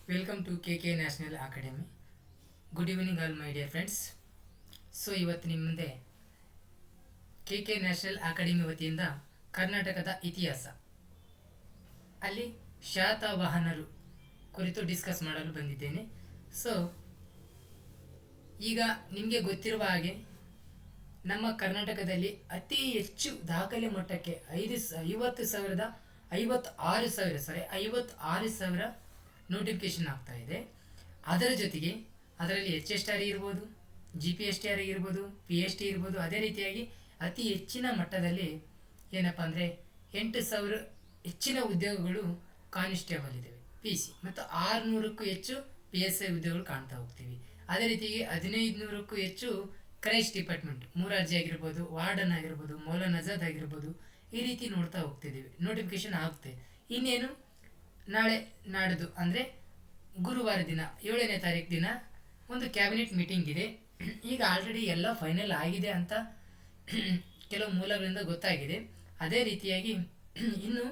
Welcome to K national academy. Good evening all my dear friends. So ಇವತ್ತು ನಿಮ್ಮ ಮುಂದೆ K national academy ವತಿಯಿಂದ ಕರ್ನಾಟಕದ ಇತಿಹಾಸ ಅಲ್ಲಿ ಶಾತವಾಹನರು ಕುರಿತು ಡಿಸ್ಕಸ್ ಮಾಡಲು ಬಂದಿದ್ದೇನೆ. ಸೊ ಈಗ ನಿಮಗೆ ಗೊತ್ತಿರುವ ಹಾಗೆ ನಮ್ಮ ಕರ್ನಾಟಕದಲ್ಲಿ ಅತಿ ಹೆಚ್ಚು ದಾಖಲೆ ಮಟ್ಟಕ್ಕೆ 56,000 ನೋಟಿಫಿಕೇಶನ್ ಆಗ್ತಾ ಇದೆ. ಅದರ ಜೊತೆಗೆ ಅದರಲ್ಲಿ HSTR ಇರ್ಬೋದು, GPSTR ಇರ್ಬೋದು, PST ಇರ್ಬೋದು. ಅದೇ ರೀತಿಯಾಗಿ ಅತಿ ಹೆಚ್ಚಿನ ಮಟ್ಟದಲ್ಲಿ ಏನಪ್ಪ ಅಂದರೆ 8,000 ಹೆಚ್ಚಿನ ಉದ್ಯೋಗಗಳು ಕಾನ್ಸ್ಟೇಬಲ್ ಇದ್ದಾವೆ PC, ಮತ್ತು 600ಕ್ಕೂ ಹೆಚ್ಚು PSI ಉದ್ಯೋಗಗಳು ಕಾಣ್ತಾ ಹೋಗ್ತೀವಿ. ಅದೇ ರೀತಿಯಾಗಿ 1,500ಕ್ಕೂ ಹೆಚ್ಚು ಕ್ರೈಸ್ಟ್ ಡಿಪಾರ್ಟ್ಮೆಂಟ್, ಮೂರಾರ್ಜಿ ಆಗಿರ್ಬೋದು, ವಾರ್ಡನ್ ಆಗಿರ್ಬೋದು, ಮೌಲಾನ ಆಜಾದ್ ಆಗಿರ್ಬೋದು, ಈ ರೀತಿ ನೋಡ್ತಾ ಹೋಗ್ತಿದ್ದೀವಿ. ನೋಟಿಫಿಕೇಶನ್ ಆಗುತ್ತೆ. ಇನ್ನೇನು ನಾಳೆ ನಾಡಿದ್ದು ಅಂದರೆ ಗುರುವಾರ ದಿನ 7ನೇ ತಾರೀಕು ದಿನ ಒಂದು ಕ್ಯಾಬಿನೆಟ್ ಮೀಟಿಂಗ್ ಇದೆ. ಈಗ ಆಲ್ರೆಡಿ ಎಲ್ಲ ಫೈನಲ್ ಆಗಿದೆ ಅಂತ ಕೆಲವು ಮೂಲಗಳಿಂದ ಗೊತ್ತಾಗಿದೆ. ಅದೇ ರೀತಿಯಾಗಿ ಇನ್ನು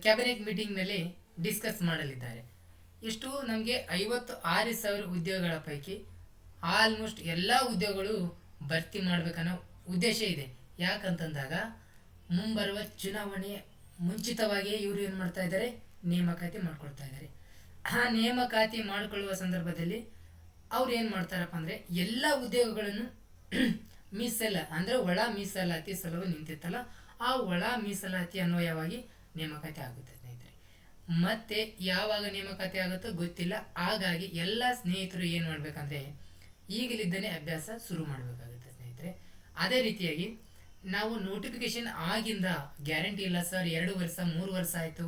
ಕ್ಯಾಬಿನೆಟ್ ಮೀಟಿಂಗ್ನಲ್ಲಿ ಡಿಸ್ಕಸ್ ಮಾಡಲಿದ್ದಾರೆ. ಎಷ್ಟು ನಮಗೆ 56,000 ಉದ್ಯೋಗಗಳ ಪೈಕಿ ಆಲ್ಮೋಸ್ಟ್ ಎಲ್ಲ ಉದ್ಯೋಗಗಳು ಭರ್ತಿ ಮಾಡಬೇಕನ್ನೋ ಉದ್ದೇಶ ಇದೆ. ಯಾಕಂತಂದಾಗ ಮುಂಬರುವ ಚುನಾವಣೆ ಮುಂಚಿತವಾಗಿಯೇ ಇವರು ಏನು ಮಾಡ್ತಾ ಇದ್ದಾರೆ, ನೇಮಕಾತಿ ಮಾಡ್ಕೊಳ್ತಾ ಇದ್ದಾರೆ. ಆ ನೇಮಕಾತಿ ಮಾಡಿಕೊಳ್ಳುವ ಸಂದರ್ಭದಲ್ಲಿ ಅವ್ರು ಏನು ಮಾಡ್ತಾರಪ್ಪ ಅಂದರೆ ಎಲ್ಲ ಉದ್ಯೋಗಗಳನ್ನು ಅಂದರೆ ಒಳ ಮೀಸಲಾತಿ ಸಲುವಾಗಿ ನಿಂತಿತ್ತಲ್ಲ, ಆ ಒಳ ಮೀಸಲಾತಿ ಅನ್ವಯವಾಗಿ ನೇಮಕಾತಿ ಆಗುತ್ತೆ ಸ್ನೇಹಿತರೆ. ಮತ್ತೆ ಯಾವಾಗ ನೇಮಕಾತಿ ಆಗುತ್ತೋ ಗೊತ್ತಿಲ್ಲ. ಹಾಗಾಗಿ ಎಲ್ಲ ಸ್ನೇಹಿತರು ಏನು ಮಾಡಬೇಕಂದ್ರೆ ಈಗಲಿದ್ದನೇ ಅಭ್ಯಾಸ ಶುರು ಮಾಡಬೇಕಾಗುತ್ತೆ ಸ್ನೇಹಿತರೆ. ಅದೇ ರೀತಿಯಾಗಿ ನಾವು ನೋಟಿಫಿಕೇಶನ್ ಆಗಿಂದ ಗ್ಯಾರಂಟಿ ಇಲ್ಲ ಸರ್, 2 ವರ್ಷ 3 ವರ್ಷ ಆಯಿತು,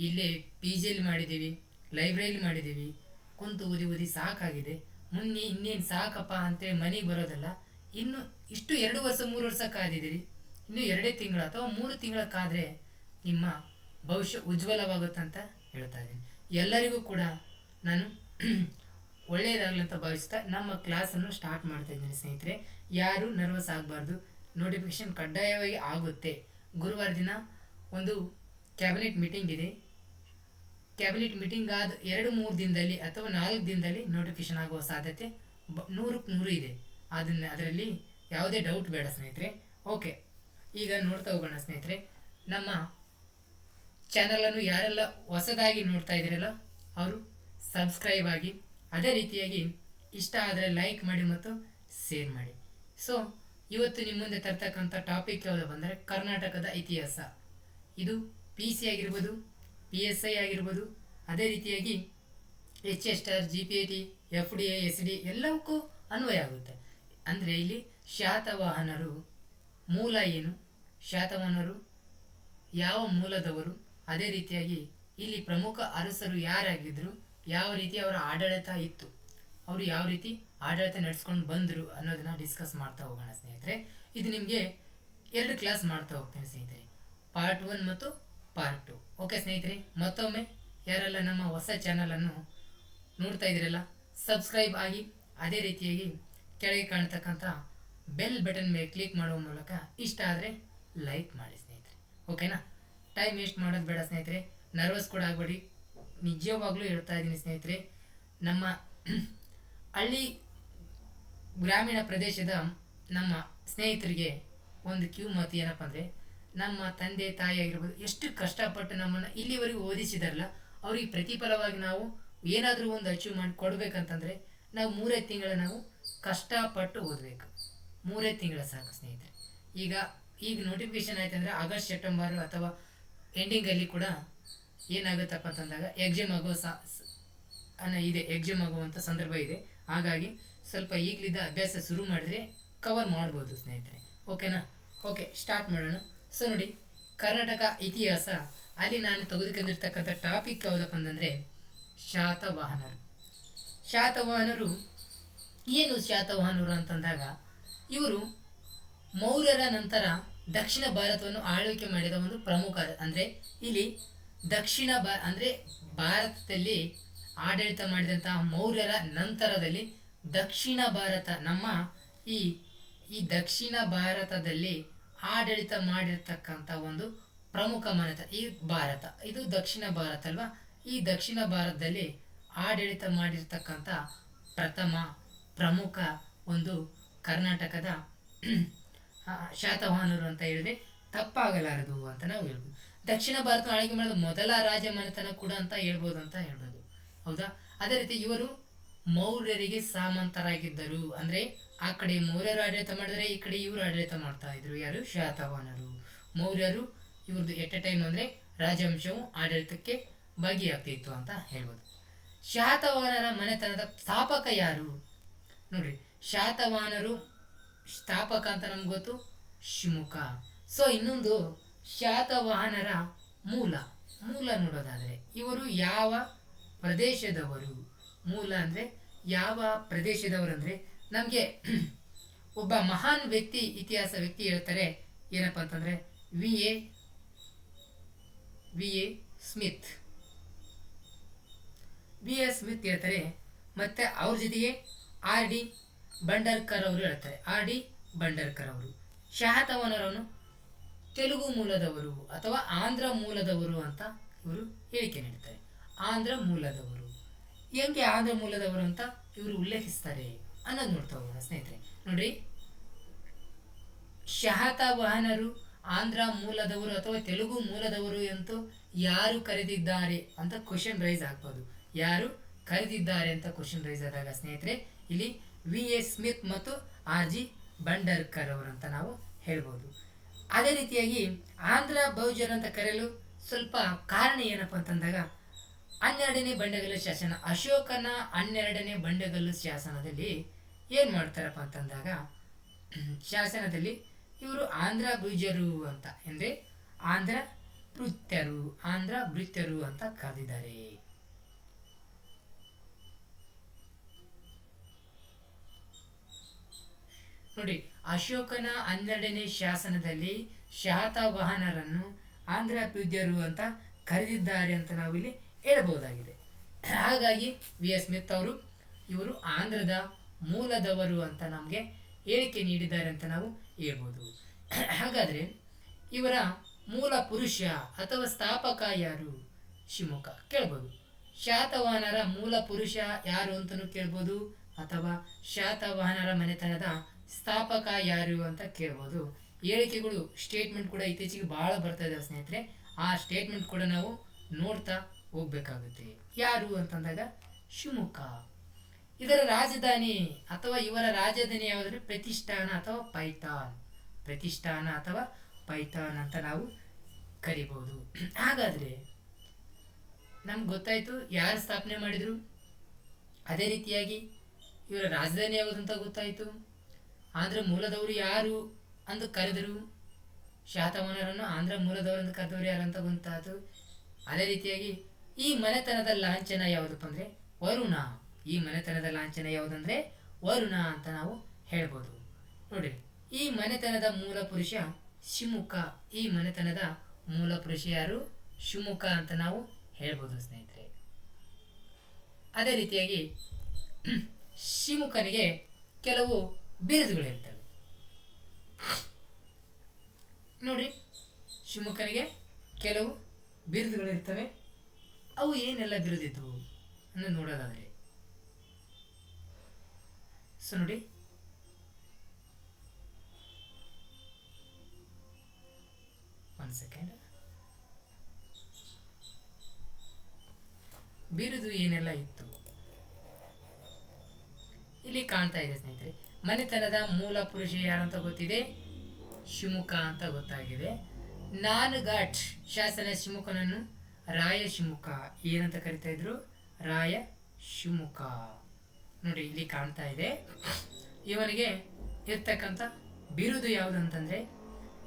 ಇಲ್ಲೇ PGಯಲ್ಲಿ ಮಾಡಿದ್ದೀವಿ, ಲೈಬ್ರರಿಲಿ ಮಾಡಿದ್ದೀವಿ, ಕುಂತು ಓದಿ ಸಾಕಾಗಿದೆ, ಮುನ್ನೆ ಇನ್ನೇನು ಸಾಕಪ್ಪ ಅಂತೇಳಿ ಮನೆಗೆ ಬರೋದಲ್ಲ. ಇನ್ನು ಇಷ್ಟು 2 ವರ್ಷ 3 ವರ್ಷ ಕಾದಿದ್ದೀರಿ, ಇನ್ನು 2 ತಿಂಗಳು ಅಥವಾ 3 ತಿಂಗಳ ಕಾದರೆ ನಿಮ್ಮ ಭವಿಷ್ಯ ಉಜ್ವಲವಾಗುತ್ತಂತ ಹೇಳ್ತಾ ಇದ್ದೀನಿ. ಎಲ್ಲರಿಗೂ ಕೂಡ ನಾನು ಒಳ್ಳೆಯದಾಗಲಿ ಅಂತ ಭಾವಿಸ್ತಾ ನಮ್ಮ ಕ್ಲಾಸನ್ನು ಸ್ಟಾರ್ಟ್ ಮಾಡ್ತಾ ಇದ್ದೀನಿ ಸ್ನೇಹಿತರೆ. ಯಾರು ನರ್ವಸ್ ಆಗಬಾರ್ದು. ನೋಟಿಫಿಕೇಶನ್ ಕಡ್ಡಾಯವಾಗಿ ಆಗುತ್ತೆ. ಗುರುವಾರ ದಿನ ಒಂದು ಕ್ಯಾಬಿನೆಟ್ ಮೀಟಿಂಗ್ ಇದೆ. ಕ್ಯಾಬಿನೆಟ್ ಮೀಟಿಂಗ್ ಆದ 2-3 ದಿನದಲ್ಲಿ ಅಥವಾ 4 ದಿನದಲ್ಲಿ ನೋಟಿಫಿಕೇಶನ್ ಆಗುವ ಸಾಧ್ಯತೆ 100ಕ್ಕೆ 100 ಇದೆ. ಅದರಲ್ಲಿ ಯಾವುದೇ ಡೌಟ್ ಬೇಡ ಸ್ನೇಹಿತರೆ. ಓಕೆ, ಈಗ ನೋಡ್ತಾ ಹೋಗೋಣ ಸ್ನೇಹಿತರೆ. ನಮ್ಮ ಚಾನಲನ್ನು ಯಾರೆಲ್ಲ ಹೊಸದಾಗಿ ನೋಡ್ತಾ ಇದ್ದೀರಲ್ಲ ಅವರು ಸಬ್ಸ್ಕ್ರೈಬ್ ಆಗಿ, ಅದೇ ರೀತಿಯಾಗಿ ಇಷ್ಟ ಆದರೆ ಲೈಕ್ ಮಾಡಿ ಮತ್ತು ಶೇರ್ ಮಾಡಿ. ಸೊ ಇವತ್ತು ನಿಮ್ಮ ಮುಂದೆ ತರ್ತಕ್ಕಂಥ ಟಾಪಿಕ್ ಯಾವುದು ಬಂದರೆ ಕರ್ನಾಟಕದ ಇತಿಹಾಸ. ಇದು PC ಆಗಿರ್ಬೋದು, PSI ಆಗಿರ್ಬೋದು, ಅದೇ ರೀತಿಯಾಗಿ HSTR, GPAT, FDA, SD ಎಲ್ಲವಕ್ಕೂ ಅನ್ವಯ ಆಗುತ್ತೆ. ಅಂದರೆ ಇಲ್ಲಿ ಶಾತವಾಹನರು ಮೂಲ ಏನು, ಶಾತವಾಹನರು ಯಾವ ಮೂಲದವರು, ಅದೇ ರೀತಿಯಾಗಿ ಇಲ್ಲಿ ಪ್ರಮುಖ ಅರಸರು ಯಾರಾಗಿದ್ದರು, ಯಾವ ರೀತಿ ಅವರ ಆಡಳಿತ ಇತ್ತು, ಅವರು ಯಾವ ರೀತಿ ಆಡಳಿತ ನಡೆಸ್ಕೊಂಡು ಬಂದರು ಅನ್ನೋದನ್ನ ಡಿಸ್ಕಸ್ ಮಾಡ್ತಾ ಹೋಗೋಣ ಸ್ನೇಹಿತರೆ. ಇದು ನಿಮಗೆ 2 ಕ್ಲಾಸ್ ಮಾಡ್ತಾ ಹೋಗ್ತೇನೆ ಸ್ನೇಹಿತರೆ, ಪಾರ್ಟ್ 1 ಮತ್ತು ಪಾರ್ಟ್ 2. ಓಕೆ ಸ್ನೇಹಿತರೆ, ಮತ್ತೊಮ್ಮೆ ಯಾರೆಲ್ಲ ನಮ್ಮ ಹೊಸ ಚಾನಲನ್ನು ನೋಡ್ತಾ ಇದ್ದೀರಲ್ಲ ಸಬ್ಸ್ಕ್ರೈಬ್ ಆಗಿ, ಅದೇ ರೀತಿಯಾಗಿ ಕೆಳಗೆ ಕಾಣ್ತಕ್ಕಂಥ ಬೆಲ್ ಬಟನ್ ಮೇಲೆ ಕ್ಲಿಕ್ ಮಾಡುವ ಮೂಲಕ ಇಷ್ಟ ಆದರೆ ಲೈಕ್ ಮಾಡಿ ಸ್ನೇಹಿತರೆ. ಓಕೆನಾ? ಟೈಮ್ ವೇಸ್ಟ್ ಮಾಡೋದು ಬೇಡ ಸ್ನೇಹಿತರೆ, ನರ್ವಸ್ ಕೂಡ ಆಗಬೇಡಿ. ನಿಜವಾಗ್ಲೂ ಹೇಳ್ತಾ ಇದ್ದೀನಿ ಸ್ನೇಹಿತರೆ, ನಮ್ಮ ಹಳ್ಳಿ ಗ್ರಾಮೀಣ ಪ್ರದೇಶದ ನಮ್ಮ ಸ್ನೇಹಿತರಿಗೆ ಒಂದು ಮಾತು ಏನಪ್ಪ ಅಂದರೆ, ನಮ್ಮ ತಂದೆ ತಾಯಿ ಆಗಿರ್ಬೋದು ಎಷ್ಟು ಕಷ್ಟಪಟ್ಟು ನಮ್ಮನ್ನು ಇಲ್ಲಿವರೆಗೂ ಓದಿಸಿದಾರಲ್ಲ, ಅವ್ರಿಗೆ ಪ್ರತಿಫಲವಾಗಿ ನಾವು ಏನಾದರೂ ಒಂದು ಅಚೀವ್ ಮಾಡಿ ಕೊಡಬೇಕಂತಂದರೆ ನಾವು 3 ತಿಂಗಳ ನಾವು ಕಷ್ಟಪಟ್ಟು ಓದಬೇಕು. 3 ತಿಂಗಳ ಸಾಕು ಸ್ನೇಹಿತರೆ. ಈಗ ನೋಟಿಫಿಕೇಶನ್ ಆಯ್ತಂದರೆ ಆಗಸ್ಟ್ ಸೆಪ್ಟೆಂಬರ್ ಅಥವಾ ಎಂಡಿಂಗಲ್ಲಿ ಕೂಡ ಏನಾಗುತ್ತಪ್ಪ ಅಂತಂದಾಗ ಎಕ್ಸಾಮ್ ಆಗುವಂಥ ಸಂದರ್ಭ ಇದೆ. ಹಾಗಾಗಿ ಸ್ವಲ್ಪ ಈಗಲಿದ್ದ ಅಭ್ಯಾಸ ಶುರು ಮಾಡಿದ್ರೆ ಕವರ್ ಮಾಡ್ಬೋದು ಸ್ನೇಹಿತರೆ. ಓಕೆನಾ? ಓಕೆ, ಸ್ಟಾರ್ಟ್ ಮಾಡೋಣ. ಸೊ ನೋಡಿ, ಕರ್ನಾಟಕ ಇತಿಹಾಸ ಅಲ್ಲಿ ನಾನು ತೆಗೆದುಕೊಂಡಿರ್ತಕ್ಕಂಥ ಟಾಪಿಕ್ ಯಾವುದಪ್ಪ ಅಂತಂದರೆ ಶಾತವಾಹನರು. ಶಾತವಾಹನರು ಏನು? ಶಾತವಾಹನರು ಅಂತಂದಾಗ ಇವರು ಮೌರ್ಯರ ನಂತರ ದಕ್ಷಿಣ ಭಾರತವನ್ನು ಆಳ್ವಿಕೆ ಮಾಡಿದ ಒಂದು ಪ್ರಮುಖ, ಅಂದರೆ ಇಲ್ಲಿ ಅಂದರೆ ಭಾರತದಲ್ಲಿ ಆಡಳಿತ ಮಾಡಿದಂತಹ ಮೌರ್ಯರ ನಂತರದಲ್ಲಿ ದಕ್ಷಿಣ ಭಾರತ, ನಮ್ಮ ಈ ದಕ್ಷಿಣ ಭಾರತದಲ್ಲಿ ಆಡಳಿತ ಮಾಡಿರ್ತಕ್ಕಂಥ ಒಂದು ಪ್ರಮುಖ ಮನೆತ ಈ ಭಾರತ. ಇದು ದಕ್ಷಿಣ ಭಾರತ ಅಲ್ವಾ? ಈ ದಕ್ಷಿಣ ಭಾರತದಲ್ಲಿ ಆಡಳಿತ ಮಾಡಿರ್ತಕ್ಕಂಥ ಪ್ರಥಮ ಪ್ರಮುಖ ಒಂದು ಕರ್ನಾಟಕದ ಶಾತವಾಹನರು ಅಂತ ಹೇಳಿದ್ರೆ ತಪ್ಪಾಗಲಾರದು ಅಂತ ನಾವು ಹೇಳ್ಬೋದು. ದಕ್ಷಿಣ ಭಾರತ ಆಳ್ವಿಕೆ ಮಾಡಿದ ಮೊದಲ ರಾಜಮನೆತನ ಕೂಡ ಅಂತ ಹೇಳ್ಬೋದು ಹೌದಾ. ಅದೇ ರೀತಿ ಇವರು ಮೌರ್ಯರಿಗೆ ಸಾಮಂತರಾಗಿದ್ದರು. ಅಂದ್ರೆ ಆ ಕಡೆ ಮೌರ್ಯರು ಆಡಳಿತ ಮಾಡಿದ್ರೆ ಈ ಕಡೆ ಇವರು ಆಡಳಿತ ಮಾಡ್ತಾ ಇದ್ರು. ಯಾರು? ಶಾತವಾಹನರು. ಮೌರ್ಯರು ಇವ್ರದ್ದು ಎಟ್ ಎ ಟೈಮ್ ಅಂದ್ರೆ ರಾಜವಂಶವು ಆಡಳಿತಕ್ಕೆ ಭಾಗಿಯಾಗ್ತಿತ್ತು ಅಂತ ಹೇಳ್ಬೋದು. ಶಾತವಾಹನರ ಮನೆತನದ ಸ್ಥಾಪಕ ಯಾರು? ನೋಡ್ರಿ, ಶಾತವಾಹನರು ಸ್ಥಾಪಕ ಅಂತ ನಮ್ಗೆ ಗೊತ್ತು, ಶಿಮುಖ. ಸೊ ಇನ್ನೊಂದು ಶಾತವಾಹನರ ಮೂಲ ನೋಡೋದಾದ್ರೆ ಇವರು ಯಾವ ಪ್ರದೇಶದವರು? ಮೂಲ ಅಂದ್ರೆ ಯಾವ ಪ್ರದೇಶದವರು ಅಂದ್ರೆ ನಮಗೆ ಒಬ್ಬ ಮಹಾನ್ ವ್ಯಕ್ತಿ, ಇತಿಹಾಸ ವ್ಯಕ್ತಿ ಹೇಳ್ತಾರೆ ಏನಪ್ಪಾ ಅಂತಂದ್ರೆ ವಿ ಎ ಸ್ಮಿತ್ ಹೇಳ್ತಾರೆ. ಮತ್ತೆ ಅವ್ರ ಜೊತೆಗೆ ಆರ್ ಡಿ ಬಂಡರ್ಕರ್ ಅವರು ಹೇಳ್ತಾರೆ. ಅವರು ಶಾತವಾಹನರನ್ನು ತೆಲುಗು ಮೂಲದವರು ಅಥವಾ ಆಂಧ್ರ ಮೂಲದವರು ಅಂತ ಇವರು ಹೇಳಿಕೆ ನೀಡ್ತಾರೆ. ಆಂಧ್ರ ಮೂಲದವರು. ಹೆಂಗೆ ಆಂಧ್ರ ಮೂಲದವರು ಅಂತ ಇವರು ಉಲ್ಲೇಖಿಸ್ತಾರೆ ಅನ್ನೋದು ನೋಡ್ತಾ ಹೋಗೋಣ ಸ್ನೇಹಿತರೆ. ನೋಡ್ರಿ, ಶಾತವಾಹನರು ಆಂಧ್ರ ಮೂಲದವರು ಅಥವಾ ತೆಲುಗು ಮೂಲದವರು ಅಂತೂ ಯಾರು ಕರೆದಿದ್ದಾರೆ ಅಂತ ಕ್ವಶನ್ ರೈಸ್ ಆಗ್ಬೋದು. ಯಾರು ಕರೆದಿದ್ದಾರೆ ಅಂತ ಕ್ವಶನ್ ರೈಸ್ ಆದಾಗ ಸ್ನೇಹಿತರೆ ಇಲ್ಲಿ ವಿ ಎ ಸ್ಮಿತ್ ಮತ್ತು ಆರ್ ಜಿ ಬಂಡರ್ಕರ್ ಅವರು ಅಂತ ನಾವು ಹೇಳ್ಬೋದು. ಅದೇ ರೀತಿಯಾಗಿ ಆಂಧ್ರ ಬಹುಜನ ಅಂತ ಕರೆಯಲು ಸ್ವಲ್ಪ ಕಾರಣ ಏನಪ್ಪ ಅಂತಂದಾಗ 12ನೇ ಬಂಡೆಗಲ್ಲು ಶಾಸನ, ಅಶೋಕನ 12ನೇ ಬಂಡೆಗಲ್ಲು ಶಾಸನದಲ್ಲಿ ಏನು ಮಾಡ್ತಾರಪ್ಪ ಅಂತಂದಾಗ ಶಾಸನದಲ್ಲಿ ಇವರು ಆಂಧ್ರ ಭುಜರು ಅಂತ ಅಂದರೆ ಆಂಧ್ರ ಭೃತ್ಯರು ಅಂತ ಕರೆದಿದ್ದಾರೆ. ನೋಡಿ, ಅಶೋಕನ 12ನೇ ಶಾಸನದಲ್ಲಿ ಶಾತವಾಹನರನ್ನು ಆಂಧ್ರ ಭೃತ್ಯರು ಅಂತ ಕರೆದಿದ್ದಾರೆ ಅಂತ ನಾವು ಇಲ್ಲಿ ಹೇಳಬಹುದಾಗಿದೆ. ಹಾಗಾಗಿ ವಿ ಎಸ್ ಸ್ಮಿತ್ ಅವರು ಇವರು ಆಂಧ್ರದ ಮೂಲದವರು ಅಂತ ನಮಗೆ ಹೇಳಿಕೆ ನೀಡಿದ್ದಾರೆ ಅಂತ ನಾವು ಹೇಳ್ಬೋದು. ಹಾಗಾದ್ರೆ ಇವರ ಮೂಲ ಪುರುಷ ಅಥವಾ ಸ್ಥಾಪಕ ಯಾರು? ಶಿಮುಖ ಕೇಳ್ಬೋದು. ಶಾತವಾಹನರ ಮೂಲ ಪುರುಷ ಯಾರು ಅಂತಲೂ ಕೇಳ್ಬೋದು, ಅಥವಾ ಶಾತವಾಹನರ ಮನೆತನದ ಸ್ಥಾಪಕ ಯಾರು ಅಂತ ಕೇಳ್ಬೋದು. ಹೇಳಿಕೆಗಳು ಸ್ಟೇಟ್ಮೆಂಟ್ ಕೂಡ ಇತ್ತೀಚೆಗೆ ಬಹಳ ಬರ್ತಾ ಇದಾವೆ ಸ್ನೇಹಿತರೆ. ಆ ಸ್ಟೇಟ್ಮೆಂಟ್ ಕೂಡ ನಾವು ನೋಡ್ತಾ ಹೋಗ್ಬೇಕಾಗುತ್ತೆ. ಯಾರು ಅಂತಂದಾಗ ಶಿಮುಖ. ಇದರ ರಾಜಧಾನಿ ಅಥವಾ ಇವರ ರಾಜಧಾನಿ ಯಾವುದಂದ್ರೆ ಪ್ರತಿಷ್ಠಾನ ಅಥವಾ ಪೈಥಾನ್ ಅಂತ ನಾವು ಕರಿಬಹುದು. ಹಾಗಾದ್ರೆ ನಮ್ಗೆ ಗೊತ್ತಾಯ್ತು ಯಾರು ಸ್ಥಾಪನೆ ಮಾಡಿದ್ರು. ಅದೇ ರೀತಿಯಾಗಿ ಇವರ ರಾಜಧಾನಿ ಯಾವುದು ಅಂತ ಗೊತ್ತಾಯ್ತು. ಆಂಧ್ರ ಮೂಲದವರು ಯಾರು ಅಂತ ಕರೆದರು, ಶಾತವಾಹನರನ್ನು ಆಂಧ್ರ ಮೂಲದವರು ಅಂತ ಕರೆದವರು ಯಾರು ಅಂತ ಗೊತ್ತಾಯ್ತು. ಅದೇ ರೀತಿಯಾಗಿ ಈ ಮನೆತನದ ಲಾಂಛನ ಯಾವುದಪ್ಪ ಅಂದ್ರೆ ವರುಣ. ಈ ಮನೆತನದ ಲಾಂಛನ ಯಾವುದಂದ್ರೆ ವರುಣ ಅಂತ ನಾವು ಹೇಳ್ಬೋದು. ನೋಡಿ, ಈ ಮನೆತನದ ಮೂಲ ಪುರುಷ ಶಿಮುಖ. ಈ ಮನೆತನದ ಮೂಲ ಪುರುಷ ಯಾರು? ಶಿಮುಖ ಅಂತ ನಾವು ಹೇಳ್ಬೋದು ಸ್ನೇಹಿತರೆ. ಅದೇ ರೀತಿಯಾಗಿ ಶಿಮುಖನಿಗೆ ಕೆಲವು ಬಿರುದುಗಳಿರ್ತವೆ. ನೋಡ್ರಿ, ಶಿಮುಖನಿಗೆ ಕೆಲವು ಬಿರುದುಗಳಿರ್ತವೆ. ಅವು ಏನೆಲ್ಲ ಬಿರುದಿದ್ವು ಅನ್ನೋದು ನೋಡೋದಾದ್ರೆ ನೋಡಿ, ಒಂದು ಸೆಕೆಂಡ್. ಬಿರುದು ಏನೆಲ್ಲ ಇತ್ತು ಇಲ್ಲಿ ಕಾಣ್ತಾ ಇದೆ ಸ್ನೇಹಿತರೆ. ಮನೆತನದ ಮೂಲ ಪುರುಷ ಯಾರಂತ ಗೊತ್ತಿದೆ, ಶಿಮುಖ ಅಂತ ಗೊತ್ತಾಗಿದೆ. ನಾನ್ಘಾಟ್ ಶಾಸನ ಶಿಮುಖನನ್ನು ರಾಯ ಶಿಮುಖ ಏನಂತ ಕರಿತಾ ಇದ್ರು? ರಾಯ ಶಿಮುಖ. ನೋಡಿ, ಇಲ್ಲಿ ಕಾಣ್ತಾ ಇದೆ. ಇವನಿಗೆ ಇರ್ತಕ್ಕಂಥ ಬಿರುದು ಯಾವುದಂತಂದ್ರೆ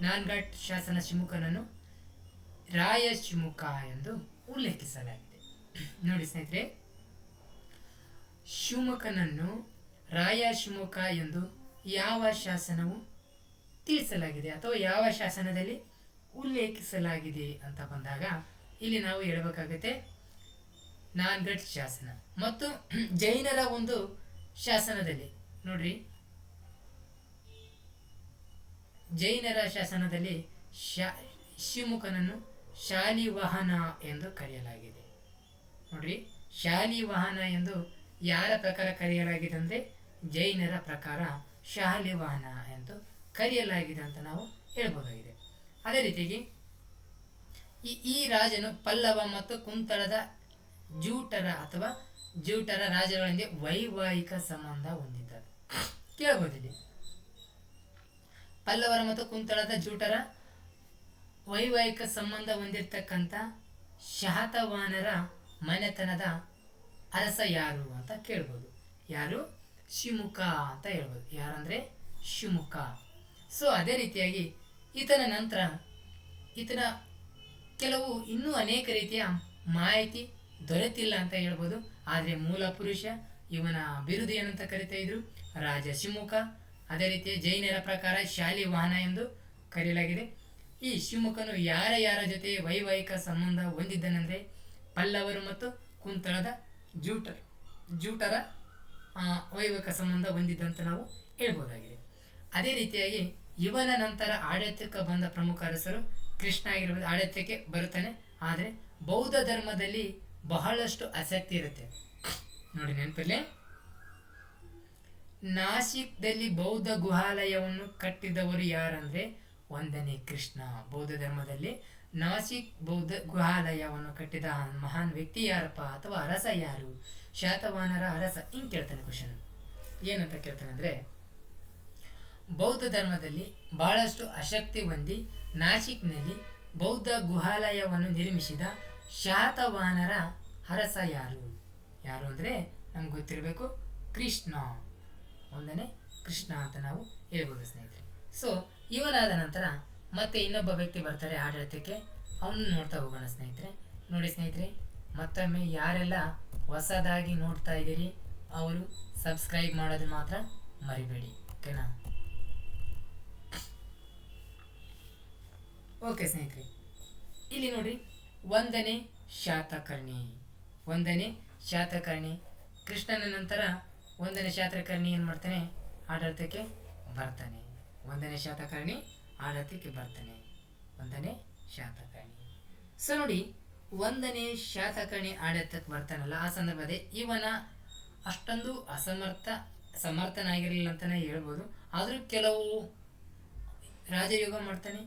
ನಾನ್ಘಾಟ್ ಶಾಸನ ಶಿಮುಖನನ್ನು ರಾಯ ಶಿಮುಖ ಎಂದು ಉಲ್ಲೇಖಿಸಲಾಗಿದೆ. ನೋಡಿ ಸ್ನೇಹಿತರೆ, ಶಿವಮೊಗ್ಗನನ್ನು ರಾಯ ಶಿವಮೊಗ್ಗ ಎಂದು ಯಾವ ಶಾಸನವು ತಿಳಿಸಲಾಗಿದೆ ಅಥವಾ ಯಾವ ಶಾಸನದಲ್ಲಿ ಉಲ್ಲೇಖಿಸಲಾಗಿದೆ ಅಂತ ಬಂದಾಗ ಇಲ್ಲಿ ನಾವು ಹೇಳಬೇಕಾಗುತ್ತೆ ನಾನ್ಘಟ್ ಶಾಸನ ಮತ್ತು ಜೈನರ ಒಂದು ಶಾಸನದಲ್ಲಿ. ನೋಡ್ರಿ, ಜೈನರ ಶಾಸನದಲ್ಲಿ ಶಿವಮೊಗ್ಗನನ್ನು ಶಾಲಿವಾಹನ ಎಂದು ಕರೆಯಲಾಗಿದೆ. ನೋಡ್ರಿ, ಶಾಲಿವಾಹನ ಎಂದು ಯಾರ ಪ್ರಕಾರ ಕರೆಯಲಾಗಿದೆ ಅಂದರೆ ಜೈನರ ಪ್ರಕಾರ ಶಾಲಿವಾಹನ ಎಂದು ಕರೆಯಲಾಗಿದೆ ಅಂತ ನಾವು ಹೇಳ್ಬೋದಾಗಿದೆ. ಅದೇ ರೀತಿಯಾಗಿ ಈ ರಾಜನು ಪಲ್ಲವ ಮತ್ತು ಕುಂತಳದ ಜೂಟರ ರಾಜಗಳೊಂದಿಗೆ ವೈವಾಹಿಕ ಸಂಬಂಧ ಹೊಂದಿದ್ದಾರೆ. ಕೇಳಬಹುದಿಲ್ಲಿ ಪಲ್ಲವರ ಮತ್ತು ಕುಂತಳದ ಜೂಟರ ವೈವಾಹಿಕ ಸಂಬಂಧ ಹೊಂದಿರತಕ್ಕಂಥ ಶಾತವಾಹನರ ಮನೆತನದ ಅರಸ ಯಾರು ಅಂತ ಕೇಳ್ಬೋದು. ಯಾರು? ಶಿಮುಖ ಅಂತ ಹೇಳ್ಬೋದು. ಯಾರಂದ್ರೆ ಶಿಮುಖ. ಸೊ ಅದೇ ರೀತಿಯಾಗಿ ಈತನ ನಂತರ ಈತನ ಕೆಲವು ಇನ್ನೂ ಅನೇಕ ರೀತಿಯ ಮಾಹಿತಿ ದೊರೆತಿಲ್ಲ ಅಂತ ಹೇಳ್ಬೋದು. ಆದರೆ ಮೂಲ ಪುರುಷ ಇವನ ಬಿರುದು ಏನಂತ ಕರಿತಾ ಇದ್ರು? ರಾಜ ಶಿಮುಖ. ಅದೇ ರೀತಿ ಜೈನರ ಪ್ರಕಾರ ಶಾಲಿವಾಹನ ಎಂದು ಕರೆಯಲಾಗಿದೆ. ಈ ಶಿಮುಖನು ಯಾರ ಜೊತೆ ವೈವಾಹಿಕ ಸಂಬಂಧ ಹೊಂದಿದ್ದನೆಂದರೆ ಪಲ್ಲವರು ಮತ್ತು ಕುಂತಳದ ಜೂಟರ ವೈವಾಹಿಕ ಸಂಬಂಧ ಹೊಂದಿದ್ದಂತ ನಾವು ಹೇಳ್ಬೋದಾಗಿದೆ. ಅದೇ ರೀತಿಯಾಗಿ ಇವನ ನಂತರ ಆಡಳಿತಕ್ಕೆ ಬಂದ ಪ್ರಮುಖ ಅರಸರು ಕೃಷ್ಣ ಆಗಿರ್ಬೋದು, ಆಡಳಿತಕ್ಕೆ ಬರುತ್ತಾನೆ. ಆದರೆ ಬೌದ್ಧ ಧರ್ಮದಲ್ಲಿ ಬಹಳಷ್ಟು ಆಸಕ್ತಿ ಇರುತ್ತೆ ನೋಡಿ, ನೆನಪಲ್ಲಿ ನಾಸಿಕ್ದಲ್ಲಿ ಬೌದ್ಧ ಗುಹಾಲಯವನ್ನು ಕಟ್ಟಿದವರು ಯಾರಂದ್ರೆ 1ನೇ ಕೃಷ್ಣ. ಬೌದ್ಧ ಧರ್ಮದಲ್ಲಿ ನಾಸಿಕ್ ಬೌದ್ಧ ಗುಹಾಲಯವನ್ನು ಕಟ್ಟಿದ ಮಹಾನ್ ವ್ಯಕ್ತಿ ಯಾರಪ್ಪ, ಅಥವಾ ಅರಸ ಯಾರು? ಶಾತವಾಹನರ ಅರಸ. ಹಿಂಗೆ ಕೇಳ್ತಾನೆ ಕ್ವಶನ್. ಏನಂತ ಕೇಳ್ತಾನೆ ಅಂದ್ರೆ, ಬೌದ್ಧ ಧರ್ಮದಲ್ಲಿ ಬಹಳಷ್ಟು ಆಸಕ್ತಿ ಹೊಂದಿ ನಾಸಿಕ್ನಲ್ಲಿ ಬೌದ್ಧ ಗುಹಾಲಯವನ್ನು ನಿರ್ಮಿಸಿದ ಶಾತವಾಹನರ ಅರಸ ಯಾರು? ಯಾರು ಅಂದರೆ ನಮ್ಗೆ ಗೊತ್ತಿರಬೇಕು, ಕೃಷ್ಣ. 1ನೇ ಕೃಷ್ಣ ಅಂತ ನಾವು ಹೇಳ್ಬೋದು ಸ್ನೇಹಿತರೆ. ಸೊ ಇವನಾದ ನಂತರ ಮತ್ತೆ ಇನ್ನೊಬ್ಬ ವ್ಯಕ್ತಿ ಬರ್ತಾರೆ ಆಡಳಿತಕ್ಕೆ. ಅವನು ನೋಡ್ತಾ ಹೋಗೋಣ ಸ್ನೇಹಿತರೆ. ನೋಡಿ ಸ್ನೇಹಿತರೆ, ಮತ್ತೊಮ್ಮೆ ಯಾರೆಲ್ಲ ಹೊಸದಾಗಿ ನೋಡ್ತಾ ಇದ್ದೀರಿ ಅವರು ಸಬ್ಸ್ಕ್ರೈಬ್ ಮಾಡೋದು ಮಾತ್ರ ಮರಿಬೇಡಿ, ಓಕೆನಾ? ಓಕೆ ಸ್ನೇಹಿತರೆ, ಇಲ್ಲಿ ನೋಡಿ 1ನೇ ಶಾತಕರ್ಣಿ. ಕೃಷ್ಣನ ನಂತರ 1ನೇ ಶಾತಕರ್ಣಿ ಏನು ಮಾಡ್ತಾನೆ? ಆಡಳಿತಕ್ಕೆ ಬರ್ತಾನೆ. 1ನೇ ಶಾತಕರ್ಣಿ ಆಡಳಿತಕ್ಕೆ ಬರ್ತಾನೆ. 1ನೇ ಶಾತಕರ್ಣಿ. ಸೊ ನೋಡಿ, 1ನೇ ಶಾತಕರ್ಣಿ ಆಡಳಿತಕ್ಕೆ ಬರ್ತಾನಲ್ಲ, ಆ ಸಂದರ್ಭದಲ್ಲಿ ಇವನ ಅಷ್ಟೊಂದು ಸಮರ್ಥನಾಗಿರಲಿಲ್ಲ ಅಂತಲೇ ಹೇಳ್ಬೋದು. ಆದರೂ ಕೆಲವು ರಾಜಯೋಗ ಮಾಡ್ತಾನೆ,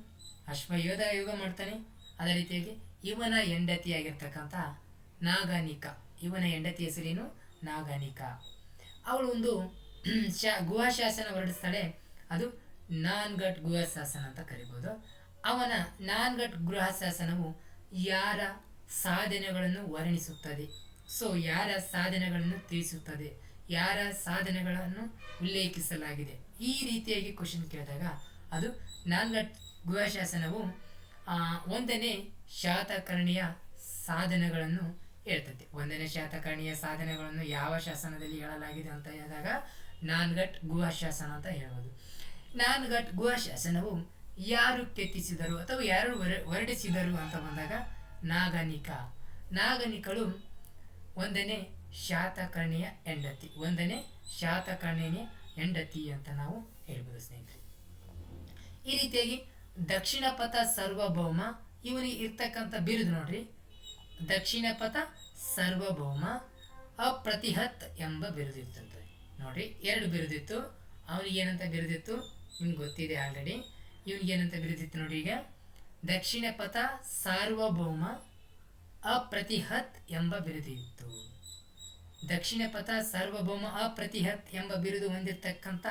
ಅಶ್ವಯೋಧ ಯೋಗ ಮಾಡ್ತಾನೆ. ಅದೇ ರೀತಿಯಾಗಿ ಇವನ ಹೆಂಡತಿಯಾಗಿರ್ತಕ್ಕಂಥ ನಾಗನಿಕ, ಇವನ ಹೆಂಡತಿ ಹೆಸರೇನು? ನಾಗನಿಕ. ಅವಳು ಒಂದು ಗುಹಾಶಾಸನ ಹೊರಡಿಸ್ತಾಳೆ. ಅದು ನಾನ್ಗಟ್ ಗುಹಾಶಾಸನ ಅಂತ ಕರಿಬೋದು. ಅವನ ನಾನ್ಗಟ್ ಗೃಹಶಾಸನವು ಯಾರ ಸಾಧನೆಗಳನ್ನು ವರ್ಣಿಸುತ್ತದೆ? ಸೊ ಯಾರ ಸಾಧನೆಗಳನ್ನು ತಿಳಿಸುತ್ತದೆ, ಯಾರ ಸಾಧನೆಗಳನ್ನು ಉಲ್ಲೇಖಿಸಲಾಗಿದೆ, ಈ ರೀತಿಯಾಗಿ ಕ್ವಶನ್ ಕೇಳಿದಾಗ ಅದು ನಾನ್ಗಟ್ ಗುಹಾಶಾಸನವು 1ನೇ ಶಾತಕರ್ಣಿಯ ಸಾಧನೆಗಳನ್ನು ಹೇಳ್ತದೆ. 1ನೇ ಶಾತಕರ್ಣಿಯ ಸಾಧನೆಗಳನ್ನು ಯಾವ ಶಾಸನದಲ್ಲಿ ಹೇಳಲಾಗಿದೆ ಅಂತ ಹೇಳಿದಾಗ ನಾನ್ಗಟ್ ಗುಹಾಶಾಸನ ಅಂತ ಹೇಳ್ಬೋದು. ನಾನ್ಗಟ್ ಗುಹಾಶಾಸನವು ಯಾರು ಕೆತ್ತಿಸಿದರು ಅಥವಾ ಯಾರು ಹೊರಡಿಸಿದರು ಅಂತ ಬಂದಾಗ ನಾಗನಿಕಳು 1ನೇ ಶಾತಕರ್ಣಿಯ ಹೆಂಡತಿ. 1ನೇ ಶಾತಕರ್ಣಿಯ ಹೆಂಡತಿ ಅಂತ ನಾವು ಹೇಳ್ಬೋದು ಸ್ನೇಹಿತರೆ. ಈ ರೀತಿಯಾಗಿ ದಕ್ಷಿಣ ಪಥ ಸಾರ್ವಭೌಮ, ಇವನಿಗೆ ಇರ್ತಕ್ಕಂಥ ಬಿರುದು ನೋಡ್ರಿ, ದಕ್ಷಿಣ ಪಥ ಸಾರ್ವಭೌಮ ಅಪ್ರತಿಹತ್ ಎಂಬ ಬಿರುದಿರ್ತದೆ ನೋಡ್ರಿ. 2 ಬಿರುದಿತ್ತು. ಅವನಿಗೆ ಏನಂತ ಬಿರುದಿತ್ತು ನಿಮ್ಗೆ ಗೊತ್ತಿದೆ ಆಲ್ರೆಡಿ. ಇವನಿಗೇನಂತ ಬಿರುದಿತ್ತು ನೋಡಿ, ಈಗ ದಕ್ಷಿಣ ಪಥ ಸಾರ್ವಭೌಮ ಅಪ್ರತಿಹತ್ ಎಂಬ ಬಿರುದು ಇತ್ತು. ದಕ್ಷಿಣ ಪಥ ಸಾರ್ವಭೌಮ ಅಪ್ರತಿಹತ್ ಎಂಬ ಬಿರುದು ಹೊಂದಿರತಕ್ಕಂಥ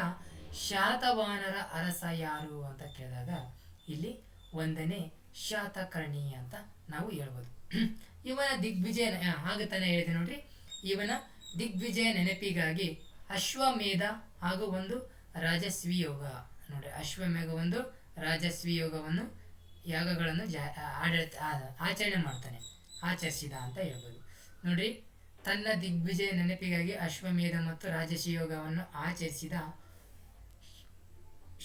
ಶಾತವಾಹನರ ಅರಸ ಯಾರು ಅಂತ ಕೇಳಿದಾಗ ಇಲ್ಲಿ 1ನೇ ಶಾತಕರ್ಣಿ ಅಂತ ನಾವು ಹೇಳ್ಬೋದು. ಇವನ ದಿಗ್ವಿಜಯ ಆಗುತ್ತಾನೆ ಹೇಳಿದೆ ನೋಡ್ರಿ. ಇವನ ದಿಗ್ವಿಜಯ ನೆನಪಿಗಾಗಿ ಅಶ್ವಮೇಧ ಹಾಗೂ ಒಂದು ರಾಜಸ್ವಿ ಯೋಗ ನೋಡಿ, ಅಶ್ವಮೇಧ ಒಂದು ರಾಜಸ್ವಿ ಯೋಗವನ್ನು ಯಾಗಗಳನ್ನು ಆಚರಣೆ ಮಾಡ್ತಾನೆ, ಆಚರಿಸಿದ ಅಂತ ಹೇಳ್ಬೋದು ನೋಡ್ರಿ. ತನ್ನ ದಿಗ್ವಿಜಯ ನೆನಪಿಗಾಗಿ ಅಶ್ವಮೇಧ ಮತ್ತು ರಾಜಸ್ವಿ ಯೋಗವನ್ನು ಆಚರಿಸಿದ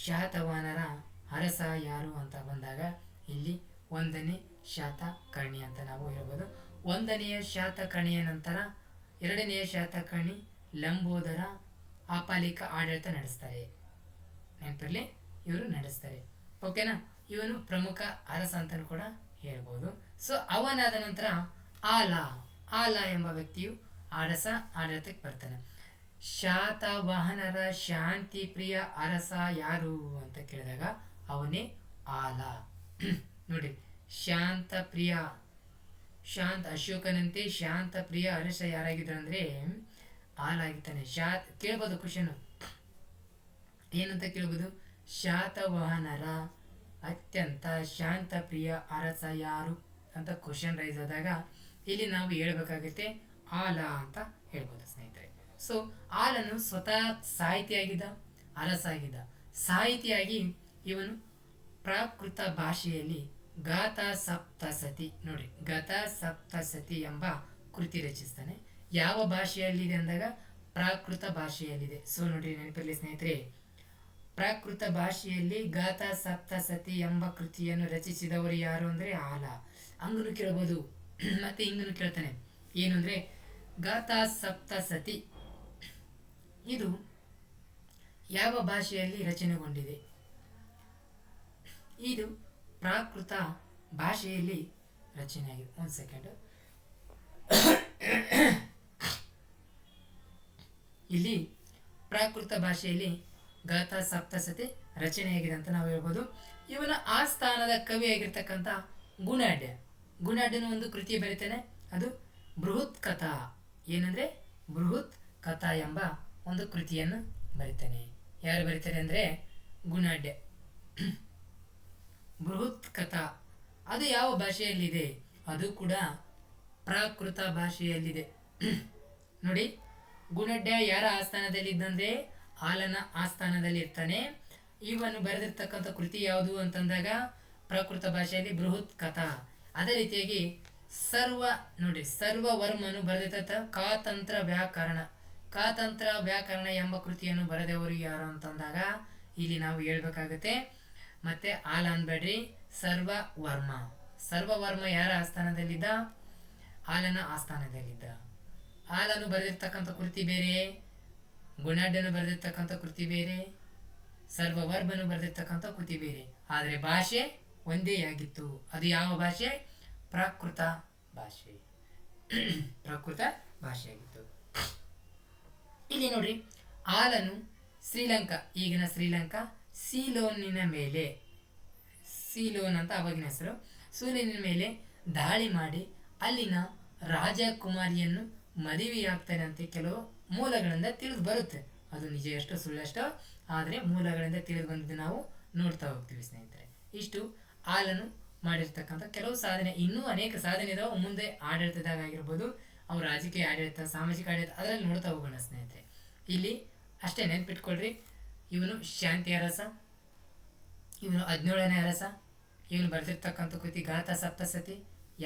ಶಾತವಾಹನರ ಅರಸ ಯಾರು ಅಂತ ಬಂದಾಗ ಇಲ್ಲಿ 1ನೇ ಶಾತಕರ್ಣಿ ಅಂತ ನಾವು ಹೇಳ್ಬೋದು. 1ನೇ ಶಾತಕರ್ಣಿಯ ನಂತರ 2ನೇ ಶಾತಕರ್ಣಿ ಲಂಬೋದರ ಅಪಾಲಿಕ ಆಡಳಿತ ನಡೆಸ್ತಾರೆ. ನೆನಪಿರಲಿ, ಇವರು ನಡೆಸ್ತಾರೆ, ಓಕೆನಾ? ಇವನು ಪ್ರಮುಖ ಅರಸ ಅಂತಲೂ ಕೂಡ ಹೇಳ್ಬೋದು. ಸೊ ಅವನಾದ ನಂತರ ಆಲ ಎಂಬ ವ್ಯಕ್ತಿಯು ಅರಸ ಆಡಳಿತಕ್ಕೆ ಬರ್ತಾನೆ. ಶಾತವಾಹನರ ಶಾಂತಿ ಪ್ರಿಯ ಅರಸ ಯಾರು ಅಂತ ಕೇಳಿದಾಗ ಅವನೇ ಆಲ. ನೋಡಿ, ಶಾಂತ ಪ್ರಿಯ, ಅಶೋಕನಂತೆ ಶಾಂತ ಪ್ರಿಯ ಅರಸ ಯಾರಾಗಿದ್ರು ಅಂದ್ರೆ ಆಲ ಆಗಿದ್ದಾನೆ. ಕೇಳ್ಬೋದು ಕ್ವಶನ್ ಏನಂತ ಕೇಳ್ಬೋದು, ಶಾತವಾಹನರ ಅತ್ಯಂತ ಶಾಂತ ಪ್ರಿಯ ಅರಸ ಯಾರು ಅಂತ ಕ್ವಶನ್ ರೈಸ್ ಆದಾಗ ಇಲ್ಲಿ ನಾವು ಹೇಳ್ಬೇಕಾಗುತ್ತೆ ಆಲ ಅಂತ ಹೇಳ್ಬೋದು ಸ್ನೇಹಿತರೆ. ಸೊ ಆಲನು ಸ್ವತಃ ಸಾಹಿತಿಯಾಗಿದ್ದ, ಅರಸ ಆಗಿದ್ದ. ಸಾಹಿತಿಯಾಗಿ ಇವನು ಪ್ರಾಕೃತ ಭಾಷೆಯಲ್ಲಿ ಗಾಥಾ ಸಪ್ತಸತಿ, ನೋಡಿ ಗಾಥಾ ಸಪ್ತಸತಿ ಎಂಬ ಕೃತಿ ರಚಿಸ್ತಾನೆ. ಯಾವ ಭಾಷೆಯಲ್ಲಿದೆ ಅಂದಾಗ ಪ್ರಾಕೃತ ಭಾಷೆಯಲ್ಲಿದೆ. ಸೊ ನೋಡಿ, ನೆನಪಿರಲಿ ಸ್ನೇಹಿತರೆ, ಪ್ರಾಕೃತ ಭಾಷೆಯಲ್ಲಿ ಗಾಥಾ ಸಪ್ತಸತಿ ಎಂಬ ಕೃತಿಯನ್ನು ರಚಿಸಿದವರು ಯಾರು ಅಂದರೆ ಆಲ. ಹಂಗನು ಕೇಳ್ಬೋದು, ಮತ್ತೆ ಹಿಂಗನು ಕೇಳ್ತಾನೆ. ಏನು ಅಂದರೆ ಗಾಥಾ ಸಪ್ತಸತಿ ಇದು ಯಾವ ಭಾಷೆಯಲ್ಲಿ ರಚನೆಗೊಂಡಿದೆ? ಇದು ಪ್ರಾಕೃತ ಭಾಷೆಯಲ್ಲಿ ರಚನೆಯಾಗಿದೆ. ಒಂದು ಸೆಕೆಂಡ್, ಇಲ್ಲಿ ಪ್ರಾಕೃತ ಭಾಷೆಯಲ್ಲಿ ಗಾಥಾ ಸಪ್ತಸತಿ ರಚನೆಯಾಗಿದೆ ಅಂತ ನಾವು ಹೇಳ್ಬೋದು. ಇವನ ಆಸ್ಥಾನದ ಕವಿಯಾಗಿರ್ತಕ್ಕಂಥ ಗುಣಾಢ್ಯನ ಒಂದು ಕೃತಿ ಬರೀತಾನೆ, ಅದು ಬೃಹತ್ ಕಥಾ. ಏನಂದ್ರೆ ಬೃಹತ್ ಕಥಾ ಎಂಬ ಒಂದು ಕೃತಿಯನ್ನು ಬರೀತಾನೆ. ಯಾರು ಬರೀತಾರೆ ಅಂದ್ರೆ ಗುಣಾಢ್ಯ. ಬೃಹತ್ ಕಥಾ ಅದು ಯಾವ ಭಾಷೆಯಲ್ಲಿದೆ? ಅದು ಕೂಡ ಪ್ರಾಕೃತ ಭಾಷೆಯಲ್ಲಿದೆ. ನೋಡಿ, ಗುಣಾಢ್ಯ ಯಾರ ಆಸ್ಥಾನದಲ್ಲಿದ್ದಂದ್ರೆ ಆಲನ ಆಸ್ಥಾನದಲ್ಲಿ ಇರ್ತಾನೆ. ಇವನು ಬರೆದಿರ್ತಕ್ಕಂಥ ಕೃತಿ ಯಾವುದು ಅಂತಂದಾಗ ಪ್ರಾಕೃತ ಭಾಷೆಯಲ್ಲಿ ಬೃಹತ್ ಕಥಾ. ಅದೇ ರೀತಿಯಾಗಿ ಸರ್ವವರ್ಮನು ಬರೆದಿದ್ದ ಕಾತಂತ್ರ ವ್ಯಾಕರಣ ಎಂಬ ಕೃತಿಯನ್ನು ಬರೆದವರು ಯಾರು ಅಂತಂದಾಗ ಇಲ್ಲಿ ನಾವು ಹೇಳ್ಬೇಕಾಗತ್ತೆ. ಮತ್ತೆ ಆಲ ಅನ್ಬೇಡ್ರಿ, ಸರ್ವವರ್ಮ ಯಾರ ಆಸ್ಥಾನದಲ್ಲಿದ್ದ? ಆಲನ ಆಸ್ಥಾನದಲ್ಲಿದ್ದ. ಆಲನು ಬರೆದಿರ್ತಕ್ಕಂಥ ಕೃತಿ ಬೇರೆ, ಗುಣಾಢ್ಯನು ಬರೆದಿರ್ತಕ್ಕಂಥ ಕೃತಿ ಬೇರೆ, ಸರ್ವವರ್ಮನು ಬರೆದಿರ್ತಕ್ಕಂಥ ಕೃತಿ ಬೇರೆ, ಆದರೆ ಭಾಷೆ ಒಂದೇ ಆಗಿತ್ತು. ಅದು ಯಾವ ಭಾಷೆ? ಪ್ರಾಕೃತ ಭಾಷೆ. ಪ್ರಾಕೃತ ಭಾಷೆ ಆಗಿತ್ತು. ಇಲ್ಲಿ ನೋಡ್ರಿ, ಆಲನು ಈಗಿನ ಶ್ರೀಲಂಕಾ ಸೀಲೋನ್ ಅಂತ ಅವಾಗಿನ ಹೆಸರು, ಸೀಲೋನಿನ ಮೇಲೆ ದಾಳಿ ಮಾಡಿ ಅಲ್ಲಿನ ರಾಜಕುಮಾರಿಯನ್ನು ಮದುವೆಯಾಗ್ತಾನೆ ಅಂತ ಕೆಲವು ಮೂಲಗಳಿಂದ ತಿಳಿದು ಬರುತ್ತೆ. ಅದು ನಿಜ ಎಷ್ಟೋ ಸುಳ್ಳಷ್ಟೋ, ಆದರೆ ಮೂಲಗಳಿಂದ ತಿಳಿದು ಬಂದಿದ್ದು ನಾವು ನೋಡ್ತಾ ಹೋಗ್ತೀವಿ ಸ್ನೇಹಿತರೆ. ಇಷ್ಟು ಆಲನು ಮಾಡಿರ್ತಕ್ಕಂಥ ಕೆಲವು ಸಾಧನೆ. ಇನ್ನೂ ಅನೇಕ ಸಾಧನೆ ಇದಾವೆ ಮುಂದೆ, ಆಡಳಿತದಾಗ ಆಗಿರ್ಬೋದು, ಅವ್ರ ರಾಜಕೀಯ ಆಡಳಿತ, ಸಾಮಾಜಿಕ ಆಡಳಿತ, ಅದರಲ್ಲಿ ನೋಡ್ತಾ ಹೋಗೋಣ ಸ್ನೇಹಿತರೆ. ಇಲ್ಲಿ ಅಷ್ಟೇ ನೆನ್ಪಿಟ್ಕೊಳ್ರಿ, ಇವನು ಶಾಂತಿ ಅರಸ, ಇವನು 17ನೇ ಅರಸ. ಇವನು ಬರೆದಿರ್ತಕ್ಕಂಥ ಕೃತಿ ಗಾಥಾ ಸಪ್ತಸತಿ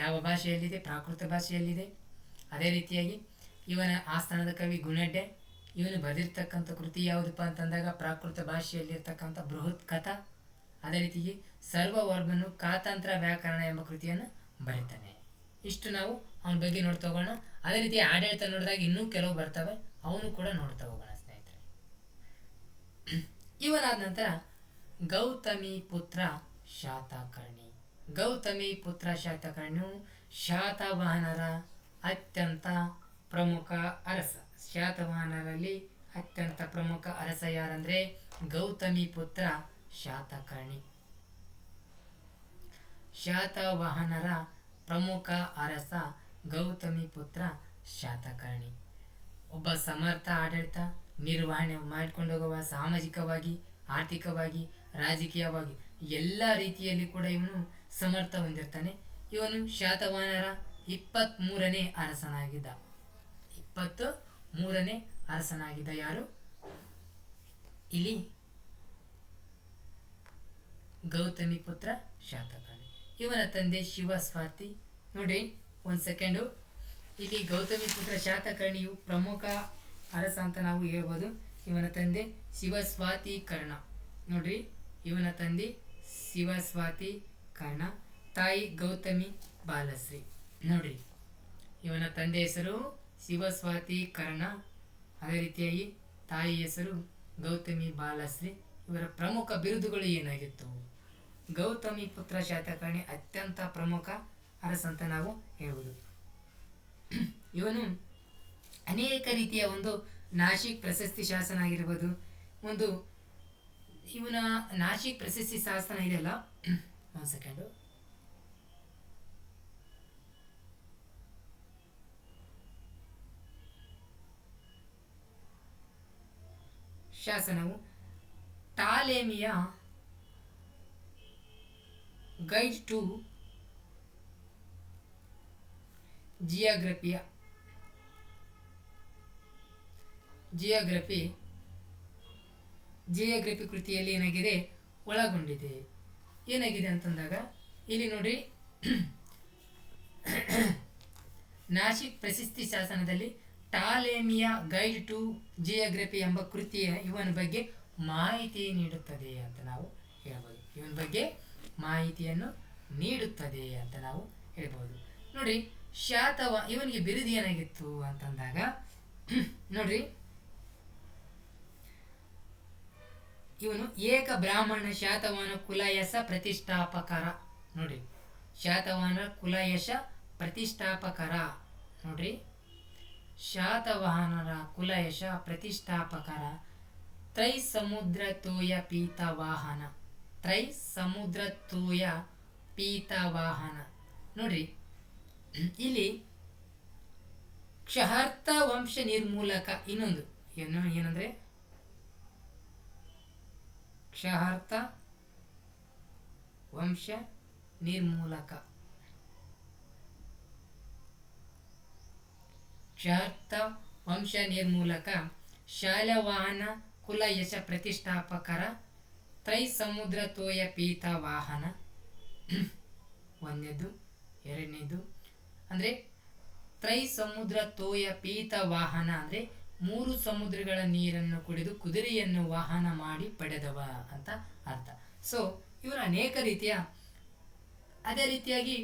ಯಾವ ಭಾಷೆಯಲ್ಲಿದೆ? ಪ್ರಾಕೃತ ಭಾಷೆಯಲ್ಲಿದೆ. ಅದೇ ರೀತಿಯಾಗಿ ಇವನ ಆಸ್ಥಾನದ ಕವಿ ಗುಣಾಢ್ಯ, ಇವನು ಬರೆದಿರ್ತಕ್ಕಂಥ ಕೃತಿ ಯಾವುದಪ್ಪ ಅಂತಂದಾಗ ಪ್ರಾಕೃತ ಭಾಷೆಯಲ್ಲಿರ್ತಕ್ಕಂಥ ಬೃಹತ್ ಕಥಾ. ಅದೇ ರೀತಿಯಾಗಿ ಸರ್ವವರ್ಮನು ಕಾತಂತ್ರ ವ್ಯಾಕರಣ ಎಂಬ ಕೃತಿಯನ್ನು ಬರೀತಾನೆ. ಇಷ್ಟು ನಾವು ಅವನ ಬಗ್ಗೆ ನೋಡ್ತಾ ಹೋಗೋಣ. ಅದೇ ರೀತಿ ಆಡಳಿತ ನೋಡಿದಾಗ ಇನ್ನೂ ಕೆಲವು ಬರ್ತವೆ, ಅವನು ಕೂಡ ನೋಡ್ತಾ ಹೋಗೋಣ ಸ್ನೇಹಿತರೆ. ಇವನಾದ ನಂತರ ಗೌತಮಿ ಪುತ್ರ ಶಾತಕರ್ಣಿಯು ಶಾತವಾಹನರ ಅತ್ಯಂತ ಪ್ರಮುಖ ಅರಸ. ಶಾತವಾಹನರಲ್ಲಿ ಅತ್ಯಂತ ಪ್ರಮುಖ ಅರಸ ಯಾರಂದ್ರೆ ಗೌತಮಿ ಪುತ್ರ ಶಾತಕರ್ಣಿ. ಶಾತವಾಹನರ ಪ್ರಮುಖ ಅರಸ ಗೌತಮಿ ಪುತ್ರ ಶಾತಕರ್ಣಿ. ಒಬ್ಬ ಸಮರ್ಥ ಆಡಳಿತ ನಿರ್ವಹಣೆ ಮಾಡಿಕೊಂಡು ಹೋಗುವ, ಸಾಮಾಜಿಕವಾಗಿ, ಆರ್ಥಿಕವಾಗಿ, ರಾಜಕೀಯವಾಗಿ ಎಲ್ಲ ರೀತಿಯಲ್ಲಿ ಕೂಡ ಇವನು ಸಮರ್ಥ ಹೊಂದಿರ್ತಾನೆ. ಇವನು ಶಾತವಾಹನರ 23ನೇ ಅರಸನಾಗಿದ್ದ. 23ನೇ ಅರಸನಾಗಿದ್ದ ಯಾರು? ಇಲ್ಲಿ ಗೌತಮಿ ಪುತ್ರ ಶಾತಕರ್ಣಿ. ಇವನ ತಂದೆ ಶಿವಸ್ವಾತಿ. ನೋಡಿ ಒಂದು ಸೆಕೆಂಡು, ಇಲ್ಲಿ ಗೌತಮಿ ಪುತ್ರ ಶಾತಕರ್ಣಿಯು ಪ್ರಮುಖ ಅರಸ ಅಂತ ನಾವು ಹೇಳ್ಬೋದು. ಇವನ ತಂದೆ ಶಿವಸ್ವಾತಿ ಕರ್ಣ. ನೋಡ್ರಿ, ಇವನ ತಂದೆ ಶಿವಸ್ವಾತಿ ಕರ್ಣ, ತಾಯಿ ಗೌತಮಿ ಬಾಲಶ್ರೀ. ನೋಡ್ರಿ, ಇವನ ತಂದೆ ಹೆಸರು ಶಿವಸ್ವಾತಿ ಕರ್ಣ, ಅದೇ ರೀತಿಯಾಗಿ ತಾಯಿ ಹೆಸರು ಗೌತಮಿ ಬಾಲಶ್ರೀ. ಇವರ ಪ್ರಮುಖ ಬಿರುದುಗಳು ಏನಾಗಿತ್ತು? ಗೌತಮಿ ಪುತ್ರ ಶಾತಕರ್ಣಿ ಅತ್ಯಂತ ಪ್ರಮುಖ ಅರಸ ಅಂತ ನಾವು ಹೇಳ್ಬೋದು. ಇವನು ಅನೇಕ ರೀತಿಯ ಒಂದು ನಾಸಿಕ್ ಪ್ರಶಸ್ತಿ ಶಾಸನ ಆಗಿರ್ಬೋದು, ಒಂದು ಇವನ ನಾಸಿಕ್ ಪ್ರಶಸ್ತಿ ಶಾಸನ ಇದೆಯಲ್ಲ, ಒಂದು ಸೆಕೆಂಡು, ಶಾಸನವು ಟಾಲೆಮಿಯ ಗೈಡ್ ಟು ಜಿಯೋಗ್ರಫಿ ಕೃತಿಯಲ್ಲಿ ಏನಾಗಿದೆ ಒಳಗೊಂಡಿದೆ. ಏನಾಗಿದೆ ಅಂತಂದಾಗ ಇಲ್ಲಿ ನೋಡಿ, ನಾಸಿಕ್ ಪ್ರಶಸ್ತಿ ಶಾಸನದಲ್ಲಿ ಟಾಲೆಮಿಯ ಗೈಡ್ ಟು ಜಿಯೋಗ್ರಫಿ ಎಂಬ ಕೃತಿಯ ಇವನ ಬಗ್ಗೆ ಮಾಹಿತಿ ನೀಡುತ್ತದೆ ಅಂತ ನಾವು ಹೇಳ್ಬೋದು. ಇವನ ಬಗ್ಗೆ ಮಾಹಿತಿಯನ್ನು ನೀಡುತ್ತದೆ ಅಂತ ನಾವು ಹೇಳ್ಬೋದು. ನೋಡಿ, ಇವನಿಗೆ ಬಿರುದು ಏನಾಗಿತ್ತು ಅಂತಂದಾಗ ನೋಡ್ರಿ, ಇವನು ಏಕ ಬ್ರಾಹ್ಮಣ ಶಾತವಾಹನ ಕುಲಯಶ ಪ್ರತಿಷ್ಠಾಪಕರ. ನೋಡ್ರಿ, ಶಾತವಾಹನ ಕುಲಯಶ ಪ್ರತಿಷ್ಠಾಪಕರ. ನೋಡ್ರಿ, ಶಾತವಾಹನರ ಕುಲಯಶ ಪ್ರತಿಷ್ಠಾಪಕರ ತ್ರೈ ಸಮುದ್ರ ತೋಯ ಪೀತವಾಹನ. ನೋಡ್ರಿ, ಇಲ್ಲಿ ಕ್ಷಹಾರ್ಥ ವಂಶ ನಿರ್ಮೂಲಕ ಇನ್ನೊಂದು ಏನಂದ್ರೆ ಕ್ಷಹಾರ್ಥ ವಂಶ ನಿರ್ಮೂಲಕ. ಶಾಲವಾಹನ ಕುಲಯಶ ಪ್ರತಿಷ್ಠಾಪಕರ ತ್ರೈ ಸಮುದ್ರ ತೋಯ ಪೀತವಾಹನ. ಒಂದನೇದು. ಎರಡನೇದು ಅಂದ್ರೆ ತ್ರೈ ಸಮುದ್ರ ತೋಯ ಪೀತವಾಹನ ಅಂದ್ರೆ 3 ಸಮುದ್ರಗಳ ನೀರನ್ನು ಕುಡಿದು ಕುದುರೆಯನ್ನು ವಾಹನ ಮಾಡಿ ಪಡೆದವ ಅಂತ ಅರ್ಥ. ಸೊ ಇವರ ಅನೇಕ ರೀತಿಯ, ಅದೇ ರೀತಿಯಾಗಿ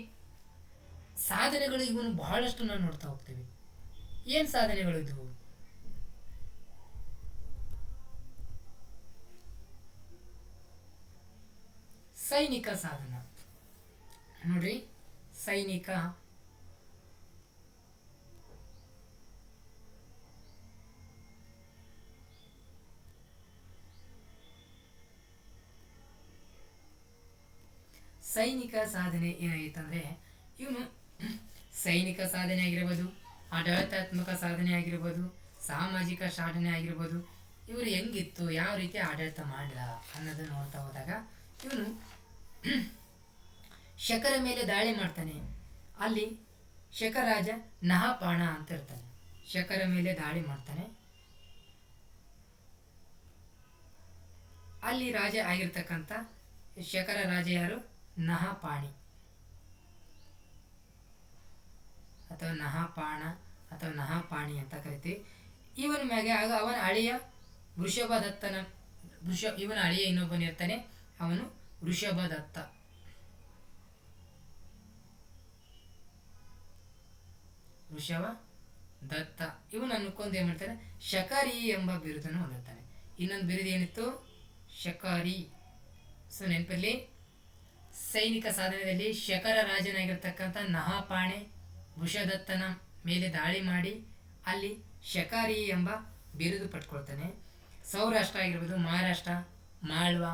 ಸಾಧನೆಗಳು ಇವನು ಬಹಳಷ್ಟು ನಾವು ನೋಡ್ತಾ ಹೋಗ್ತೀವಿ. ಏನ್ ಸಾಧನೆಗಳು ಇದ್ವು? ಸೈನಿಕ ಸಾಧನ. ನೋಡ್ರಿ, ಸೈನಿಕ ಸಾಧನೆ ಏನಾಗಿತ್ತಂದ್ರೆ, ಇವನು ಸೈನಿಕ ಸಾಧನೆ ಆಗಿರ್ಬೋದು, ಆಡಳಿತಾತ್ಮಕ ಸಾಧನೆ ಆಗಿರ್ಬೋದು, ಸಾಮಾಜಿಕ ಸಾಧನೆ ಆಗಿರ್ಬೋದು, ಇವರು ಹೆಂಗಿತ್ತು, ಯಾವ ರೀತಿ ಆಡಳಿತ ಮಾಡಿದ ಅನ್ನೋದನ್ನು ನೋಡ್ತಾ ಹೋದಾಗ, ಇವನು ಶಕರ ಮೇಲೆ ದಾಳಿ ಮಾಡ್ತಾನೆ. ಅಲ್ಲಿ ಶಕರಾಜ ನಹಪಾಣ ಅಂತ ಇರ್ತಾನೆ. ಶಕರ ಮೇಲೆ ದಾಳಿ ಮಾಡ್ತಾನೆ. ಅಲ್ಲಿ ರಾಜ ಆಗಿರ್ತಕ್ಕಂಥ ಶಕರ ರಾಜ ಯಾರು? ನಹಪಾಣಿ ಅಥವಾ ನಹಪಾಣ ಅಥವಾ ನಹಪಾಣಿ ಅಂತ ಕರಿತೀವಿ. ಇವನ ಮ್ಯಾಗೆ ಆಗ ಅವನ ಅಳಿಯ ಇವನ ಅಳಿಯ ಇನ್ನೊಬ್ಬನಿರ್ತಾನೆ, ಅವನು ವೃಷಭದತ್ತ. ಇವನನ್ನು ಕೊಂದು ಏನ್ ಮಾಡ್ತಾನೆ? ಶಕಾರಿ ಎಂಬ ಬಿರುದನ್ನು ಹೊಂದಿರ್ತಾನೆ. ಇನ್ನೊಂದು ಬಿರುದು ಏನಿತ್ತು? ಶಕಾರಿ. ಸೊ ನೆನಪಲ್ಲಿ, ಸೈನಿಕ ಸಾಧನೆಯಲ್ಲಿ ಶಕರ ರಾಜನಾಗಿರ್ತಕ್ಕಂಥ ನಹಾಪಾಣೆ ವೃಷದತ್ತನ ಮೇಲೆ ದಾಳಿ ಮಾಡಿ ಅಲ್ಲಿ ಶಕಾರಿ ಎಂಬ ಬಿರುದು ಪಟ್ಕೊಳ್ತಾನೆ. ಸೌರಾಷ್ಟ್ರ ಆಗಿರ್ಬೋದು, ಮಹಾರಾಷ್ಟ್ರ, ಮಾಳ್ವಾ,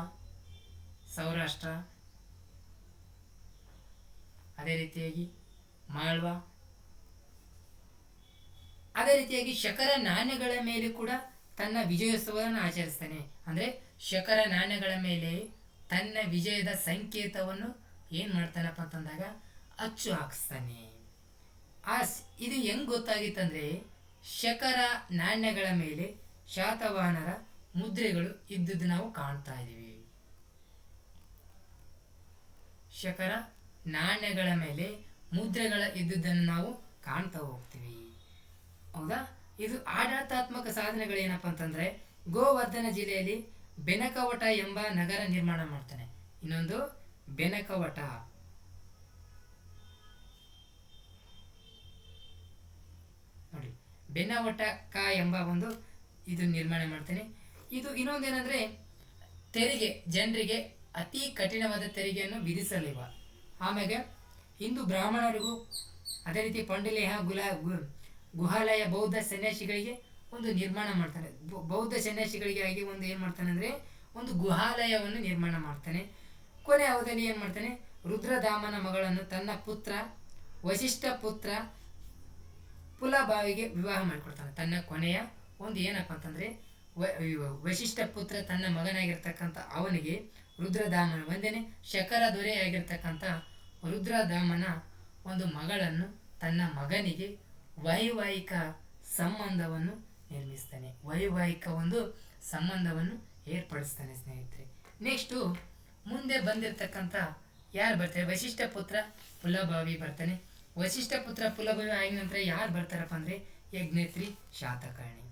ಸೌರಾಷ್ಟ್ರ, ಅದೇ ರೀತಿಯಾಗಿ ಮಾಳ್ವಾ, ಅದೇ ರೀತಿಯಾಗಿ ಶಕರ ನಾಣ್ಯಗಳ ಮೇಲೆ ಕೂಡ ತನ್ನ ವಿಜಯೋತ್ಸವವನ್ನು ಆಚರಿಸ್ತಾನೆ. ಅಂದ್ರೆ ಶಕರ ನಾಣ್ಯಗಳ ಮೇಲೆ ತನ್ನ ವಿಜಯದ ಸಂಕೇತವನ್ನು ಏನ್ ಮಾಡ್ತಾನಪ್ಪ ಅಂತಂದಾಗ ಅಚ್ಚು ಹಾಕಿಸ್ತಾನೆ. ಇದು ಹೆಂಗ್ ಗೊತ್ತಾಗಿತ್ತಂದ್ರೆ, ಶಕರ ನಾಣ್ಯಗಳ ಮೇಲೆ ಶಾತವಾಹನರ ಮುದ್ರೆಗಳು ಇದ್ದುದು ನಾವು ಕಾಣ್ತಾ ಇದೀವಿ. ಶಕರ ನಾಣ್ಯಗಳ ಮೇಲೆ ಮುದ್ರೆಗಳ ಇದ್ದುದನ್ನು ನಾವು ಕಾಣ್ತಾ ಹೋಗ್ತೀವಿ. ಹೌದಾ? ಇದು ಆಡಳಿತಾತ್ಮಕ ಸಾಧನೆಗಳು ಏನಪ್ಪಾ ಅಂತಂದ್ರೆ, ಗೋವರ್ಧನ ಜಿಲ್ಲೆಯಲ್ಲಿ ಬೆನಕವಟ ಎಂಬ ನಗರ ನಿರ್ಮಾಣ ಮಾಡ್ತಾನೆ. ಇನ್ನೊಂದು ಬೆನಕವಟ. ನೋಡಿ, ಬೆನವಟಕ ಎಂಬ ಒಂದು ಇದು ನಿರ್ಮಾಣ ಮಾಡ್ತಾನೆ. ಇದು ಇನ್ನೊಂದೇನಂದ್ರೆ, ತೆರಿಗೆ, ಜನರಿಗೆ ಅತಿ ಕಠಿಣವಾದ ತೆರಿಗೆಯನ್ನು ವಿಧಿಸಲಿವ. ಆಮೇಲೆ ಹಿಂದೂ ಬ್ರಾಹ್ಮಣರಿಗೂ ಅದೇ ರೀತಿ ಪಂಡಿಲೇಹ ಗುಹಾಲಯ ಬೌದ್ಧ ಸನ್ಯಾಸಿಗಳಿಗೆ ಒಂದು ನಿರ್ಮಾಣ ಮಾಡ್ತಾನೆ. ಬೌದ್ಧ ಸನ್ಯಾಸಿಗಳಿಗೆ ಆಗಿ ಒಂದು ಏನು ಮಾಡ್ತಾನೆ ಅಂದರೆ ಒಂದು ಗುಹಾಲಯವನ್ನು ನಿರ್ಮಾಣ ಮಾಡ್ತಾನೆ. ಕೊನೆ ಅವಧಿಯಲ್ಲಿ ಏನು ಮಾಡ್ತಾನೆ, ರುದ್ರದಾಮನ ಮಗಳನ್ನು ತನ್ನ ಪುತ್ರ ವಶಿಷ್ಠ ಪುತ್ರ ಪುಲಭಾವಿಗೆ ವಿವಾಹ ಮಾಡಿಕೊಡ್ತಾನೆ. ತನ್ನ ಕೊನೆಯ ಒಂದು ಏನಪ್ಪ ಅಂತಂದರೆ ವಶಿಷ್ಠ ಪುತ್ರ ತನ್ನ ಮಗನಾಗಿರ್ತಕ್ಕಂಥ ಅವನಿಗೆ ರುದ್ರದಾಮನ ಒಂದೇನೆ ಶಕರ ದೊರೆಯಾಗಿರ್ತಕ್ಕಂಥ ರುದ್ರದಾಮನ ಒಂದು ಮಗಳನ್ನು ತನ್ನ ಮಗನಿಗೆ ವೈವಾಹಿಕ ಸಂಬಂಧವನ್ನು ನಿರ್ಮಿಸ್ತಾನೆ. ವೈವಾಹಿಕ ಒಂದು ಸಂಬಂಧವನ್ನು ಏರ್ಪಡಿಸ್ತಾನೆ ಸ್ನೇಹಿತರೆ. ನೆಕ್ಸ್ಟು ಮುಂದೆ ಬಂದಿರತಕ್ಕಂಥ ಯಾರು ಬರ್ತಾರೆ, ವಶಿಷ್ಠ ಪುತ್ರ ಪುಲಭಾವಿ ಬರ್ತಾನೆ. ವಶಿಷ್ಠ ಪುತ್ರ ಪುಲಭಾವಿ ಆದ ನಂತರ ಯಾರು ಬರ್ತಾರಪ್ಪ ಅಂದರೆ ಯಜ್ಞೇತ್ರಿ ಶಾತಕರ್ಣಿ.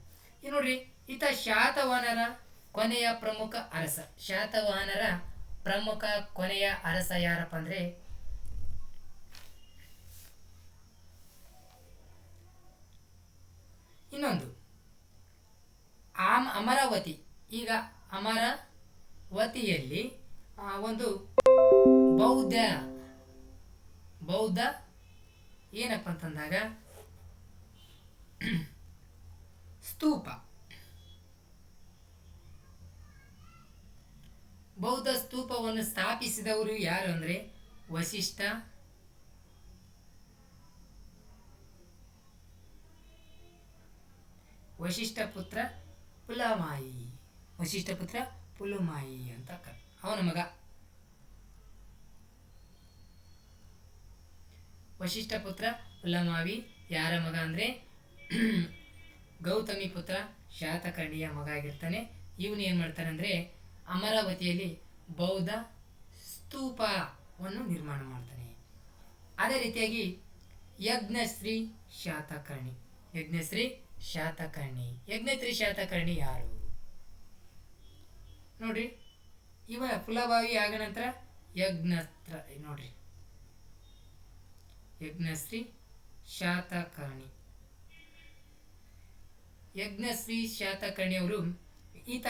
ಈ ನೋಡ್ರಿ, ಈತ ಶಾತವಾಹನರ ಕೊನೆಯ ಪ್ರಮುಖ ಅರಸ. ಶಾತವಾಹನರ ಪ್ರಮುಖ ಕೊನೆಯ ಅರಸ ಯಾರಪ್ಪ ಅಂದರೆ ಇನ್ನೊಂದು ಅಮರಾವತಿ. ಈಗ ಅಮರಾವತಿಯಲ್ಲಿ ಒಂದು ಬೌದ್ಧ ಏನಪ್ಪ ಅಂತಂದಾಗ ಸ್ತೂಪ, ಬೌದ್ಧ ಸ್ತೂಪವನ್ನು ಸ್ಥಾಪಿಸಿದವರು ಯಾರು ಅಂದರೆ ವಶಿಷ್ಠ ಪುತ್ರ ಪುಲಮಾಯಿ ಅಂತ ಅವನ ಮಗ. ವಶಿಷ್ಠ ಪುತ್ರ ಪುಲಮಾವಿ ಯಾರ ಮಗ ಅಂದರೆ ಗೌತಮಿ ಪುತ್ರ ಶಾತಕರ್ಣಿಯ ಮಗ ಆಗಿರ್ತಾನೆ. ಇವನು ಏನು ಮಾಡ್ತಾನೆ ಅಂದರೆ ಅಮರಾವತಿಯಲ್ಲಿ ಬೌದ್ಧ ಸ್ತೂಪವನ್ನು ನಿರ್ಮಾಣ ಮಾಡ್ತಾನೆ. ಅದೇ ರೀತಿಯಾಗಿ ಯಜ್ಞಶ್ರೀ ಶಾತಕರ್ಣಿ ಯಾರು ನೋಡ್ರಿ, ಇವ ಪುಲಭಾವಿ ಆಗ ನಂತರ ನೋಡ್ರಿ ಯಜ್ಞಶ್ರೀ ಶಾತಕರ್ಣಿ ಅವರು ಈತ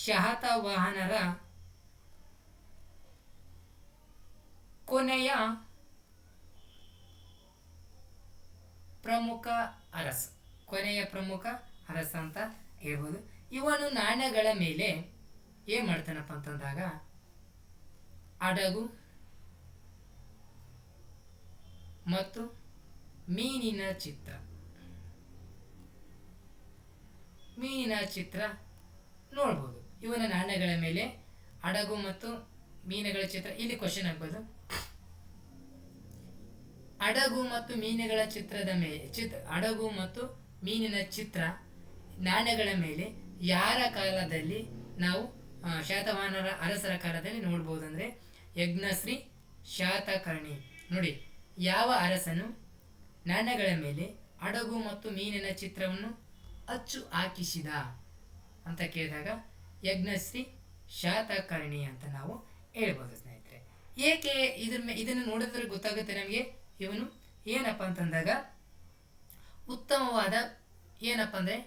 ಶಾತವಾಹನರ ಕೊನೆಯ ಪ್ರಮುಖ ಅರಸ ಅಂತ ಹೇಳ್ಬೋದು. ಇವನು ನಾಣ್ಯಗಳ ಮೇಲೆ ಏನ್ ಮಾಡ್ತಾನಪ್ಪ ಅಂತಂದಾಗ ಅಡಗು ಮತ್ತು ಮೀನಿನ ಚಿತ್ರ ನೋಡ್ಬೋದು. ಇವನ ನಾಣ್ಯಗಳ ಮೇಲೆ ಅಡಗು ಮತ್ತು ಮೀನುಗಳ ಚಿತ್ರ. ಇಲ್ಲಿ ಕ್ವಶನ್ ಆಗ್ಬೋದು, ಅಡಗು ಮತ್ತು ಮೀನುಗಳ ಚಿತ್ರದ ಮೇಲೆ ಅಡಗು ಮತ್ತು ಮೀನಿನ ಚಿತ್ರ ನಾಣ್ಯಗಳ ಮೇಲೆ ಯಾರ ಕಾಲದಲ್ಲಿ ನಾವು ಶಾತವಾಹನರ ಅರಸರ ಕಾಲದಲ್ಲಿ ನೋಡ್ಬೋದು ಅಂದರೆ ಯಜ್ಞಶ್ರೀ ಶಾತಕರ್ಣಿ. ನೋಡಿ, ಯಾವ ಅರಸನು ನಾಣ್ಯಗಳ ಮೇಲೆ ಅಡಗು ಮತ್ತು ಮೀನಿನ ಚಿತ್ರವನ್ನು ಅಚ್ಚು ಹಾಕಿಸಿದ ಅಂತ ಕೇಳಿದಾಗ ಯಜ್ಞಶ್ರೀ ಶಾತಕರ್ಣಿ ಅಂತ ನಾವು ಹೇಳ್ಬೋದು ಸ್ನೇಹಿತರೆ. ಏಕೆ ಇದನ್ನು ನೋಡಿದ್ರೆ ಗೊತ್ತಾಗುತ್ತೆ ನಮಗೆ ಇವನು ಏನಪ್ಪ ಅಂತಂದಾಗ ಉತ್ತಮವಾದ ಏನಪ್ಪ ಅಂದರೆ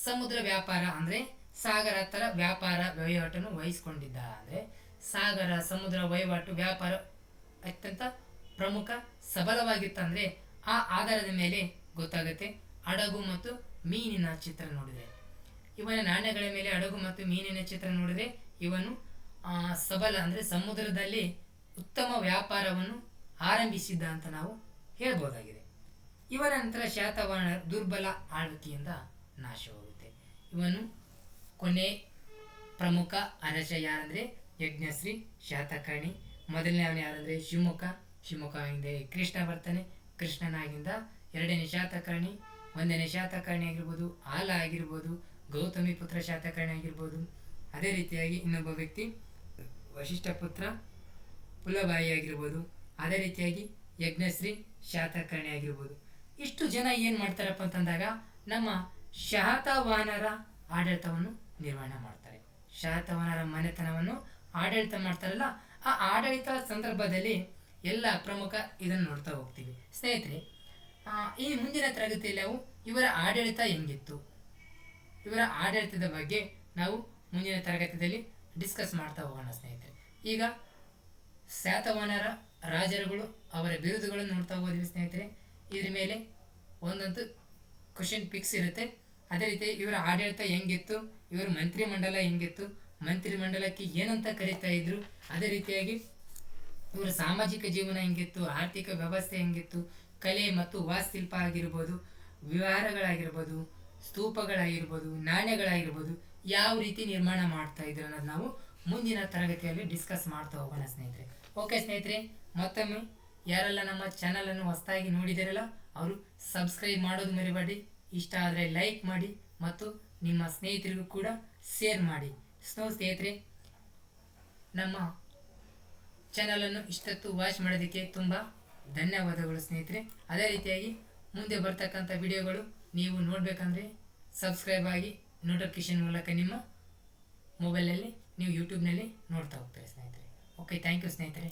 ಸಮುದ್ರ ವ್ಯಾಪಾರ ಅಂದರೆ ಸಾಗರ ಥರ ವ್ಯಾಪಾರ ವಹಿವಾಟನ್ನು ವಹಿಸ್ಕೊಂಡಿದ್ದ. ಅಂದರೆ ಸಾಗರ ಸಮುದ್ರ ವಹಿವಾಟು ವ್ಯಾಪಾರ ಅತ್ಯಂತ ಪ್ರಮುಖ ಸಬಲವಾಗಿತ್ತಂದರೆ ಆ ಆಧಾರದ ಮೇಲೆ ಗೊತ್ತಾಗುತ್ತೆ. ಅಡಗು ಮತ್ತು ಮೀನಿನ ಚಿತ್ರ ನೋಡಿದರೆ, ಇವನ ನಾಣ್ಯಗಳ ಮೇಲೆ ಅಡಗು ಮತ್ತು ಮೀನಿನ ಚಿತ್ರ ನೋಡಿದರೆ ಇವನು ಸಬಲ ಅಂದರೆ ಸಮುದ್ರದಲ್ಲಿ ಉತ್ತಮ ವ್ಯಾಪಾರವನ್ನು ಆರಂಭಿಸಿದ್ದ ಅಂತ ನಾವು ಹೇಳ್ಬೋದಾಗಿದೆ. ಇವನ ನಂತರ ಶಾತವಾಹನ ದುರ್ಬಲ ಆಳ್ವಿಕೆಯಿಂದ ನಾಶವಾಗುತ್ತೆ. ಇವನು ಕೊನೆ ಪ್ರಮುಖ ಅರಸ ಯಾರಂದರೆ ಯಜ್ಞಶ್ರೀ ಶಾತಕರ್ಣಿ. ಮೊದಲನೇವನು ಯಾರಂದರೆ ಶಿವಮೊಗ್ಗದಿಂದ ಕೃಷ್ಣ ಬರ್ತಾನೆ. ಕೃಷ್ಣನಾಗಿಂದ ಎರಡನೇ ಶಾತಕರ್ಣಿ, ಒಂದನೇ ಶಾತಕರ್ಣಿ ಆಗಿರ್ಬೋದು, ಆಲ ಆಗಿರ್ಬೋದು, ಗೌತಮಿ ಪುತ್ರ ಶಾತಕರ್ಣಿ ಆಗಿರ್ಬೋದು. ಅದೇ ರೀತಿಯಾಗಿ ಇನ್ನೊಬ್ಬ ವ್ಯಕ್ತಿ ವಶಿಷ್ಠ ಪುತ್ರ ಪುಲಭಾಯಿ ಆಗಿರ್ಬೋದು. ಅದೇ ರೀತಿಯಾಗಿ ಯಜ್ಞಶ್ರೀ ಶಾತಕರ್ಣಿ ಆಗಿರ್ಬೋದು. ಇಷ್ಟು ಜನ ಏನು ಮಾಡ್ತಾರಪ್ಪ ಅಂತಂದಾಗ ನಮ್ಮ ಶಾತವಾಹನರ ಆಡಳಿತವನ್ನು ನಿರ್ವಹಣೆ ಮಾಡ್ತಾರೆ. ಶಾತವಾಹನರ ಮನೆತನವನ್ನು ಆಡಳಿತ ಮಾಡ್ತಾರಲ್ಲ, ಆ ಆಡಳಿತ ಸಂದರ್ಭದಲ್ಲಿ ಎಲ್ಲ ಪ್ರಮುಖ ಇದನ್ನು ನೋಡ್ತಾ ಹೋಗ್ತೀವಿ ಸ್ನೇಹಿತರೆ. ಈ ಮುಂದಿನ ತರಗತಿಯಲ್ಲಿ ನಾವು ಇವರ ಆಡಳಿತ ಹೆಂಗಿತ್ತು, ಇವರ ಆಡಳಿತದ ಬಗ್ಗೆ ನಾವು ಮುಂದಿನ ತರಗತಿಯಲ್ಲಿ ಡಿಸ್ಕಸ್ ಮಾಡ್ತಾ ಹೋಗೋಣ ಸ್ನೇಹಿತರೆ. ಈಗ ಶಾತವಾಹನರ ರಾಜರುಗಳು ಅವರ ಬಿರುದುಗಳನ್ನು ನೋಡ್ತಾ ಹೋದ್ವಿ ಸ್ನೇಹಿತರೆ. ಇದ್ರ ಮೇಲೆ ಒಂದಂತೂ ಕ್ವಶನ್ ಫಿಕ್ಸ್ ಇರುತ್ತೆ. ಅದೇ ರೀತಿ ಇವರ ಆಡಳಿತ ಹೆಂಗಿತ್ತು, ಇವರ ಮಂತ್ರಿಮಂಡಲ ಹೆಂಗಿತ್ತು, ಮಂತ್ರಿಮಂಡಲಕ್ಕೆ ಏನಂತ ಕರೀತಾ ಇದ್ರು, ಅದೇ ರೀತಿಯಾಗಿ ಇವರ ಸಾಮಾಜಿಕ ಜೀವನ ಹೆಂಗಿತ್ತು, ಆರ್ಥಿಕ ವ್ಯವಸ್ಥೆ ಹೆಂಗಿತ್ತು, ಕಲೆ ಮತ್ತು ವಾಸ್ತುಶಿಲ್ಪ ಆಗಿರ್ಬೋದು, ವಿಹಾರಗಳಾಗಿರ್ಬೋದು, ಸ್ತೂಪಗಳಾಗಿರ್ಬೋದು, ನಾಣ್ಯಗಳಾಗಿರ್ಬೋದು, ಯಾವ ರೀತಿ ನಿರ್ಮಾಣ ಮಾಡ್ತಾ ಇದ್ರು ಅನ್ನೋದು ನಾವು ಮುಂದಿನ ತರಗತಿಯಲ್ಲಿ ಡಿಸ್ಕಸ್ ಮಾಡ್ತಾ ಹೋಗೋಣ ಸ್ನೇಹಿತರೆ. ಓಕೆ ಸ್ನೇಹಿತರೆ, ಮತ್ತೊಮ್ಮೆ ಯಾರೆಲ್ಲ ನಮ್ಮ ಚಾನಲನ್ನು ಹೊಸದಾಗಿ ನೋಡಿದಿರಲ್ಲ ಅವರು ಸಬ್ಸ್ಕ್ರೈಬ್ ಮಾಡೋದು ಮರಿಬೇಡಿ. ಇಷ್ಟ ಆದರೆ ಲೈಕ್ ಮಾಡಿ ಮತ್ತು ನಿಮ್ಮ ಸ್ನೇಹಿತರಿಗೂ ಕೂಡ ಶೇರ್ ಮಾಡಿ. ಸ್ನೇಹಿತರೆ, ನಮ್ಮ ಚಾನಲನ್ನು ಇಷ್ಟೊತ್ತು ವಾಚ್ ಮಾಡೋದಕ್ಕೆ ತುಂಬ ಧನ್ಯವಾದಗಳು ಸ್ನೇಹಿತರೆ. ಅದೇ ರೀತಿಯಾಗಿ ಮುಂದೆ ಬರ್ತಕ್ಕಂಥ ವಿಡಿಯೋಗಳು ನೀವು ನೋಡಬೇಕಂದ್ರೆ ಸಬ್ಸ್ಕ್ರೈಬ್ ಆಗಿ ನೋಟಿಫಿಕೇಶನ್ ಮೂಲಕ ನಿಮ್ಮ ಮೊಬೈಲಲ್ಲಿ ನೀವು ಯೂಟ್ಯೂಬ್ನಲ್ಲಿ ನೋಡ್ತಾ ಹೋಗ್ತಾರೆ ಸ್ನೇಹಿತರೆ. ಓಕೆ, ಥ್ಯಾಂಕ್ ಯು ಸ್ನೇಹಿತರೆ.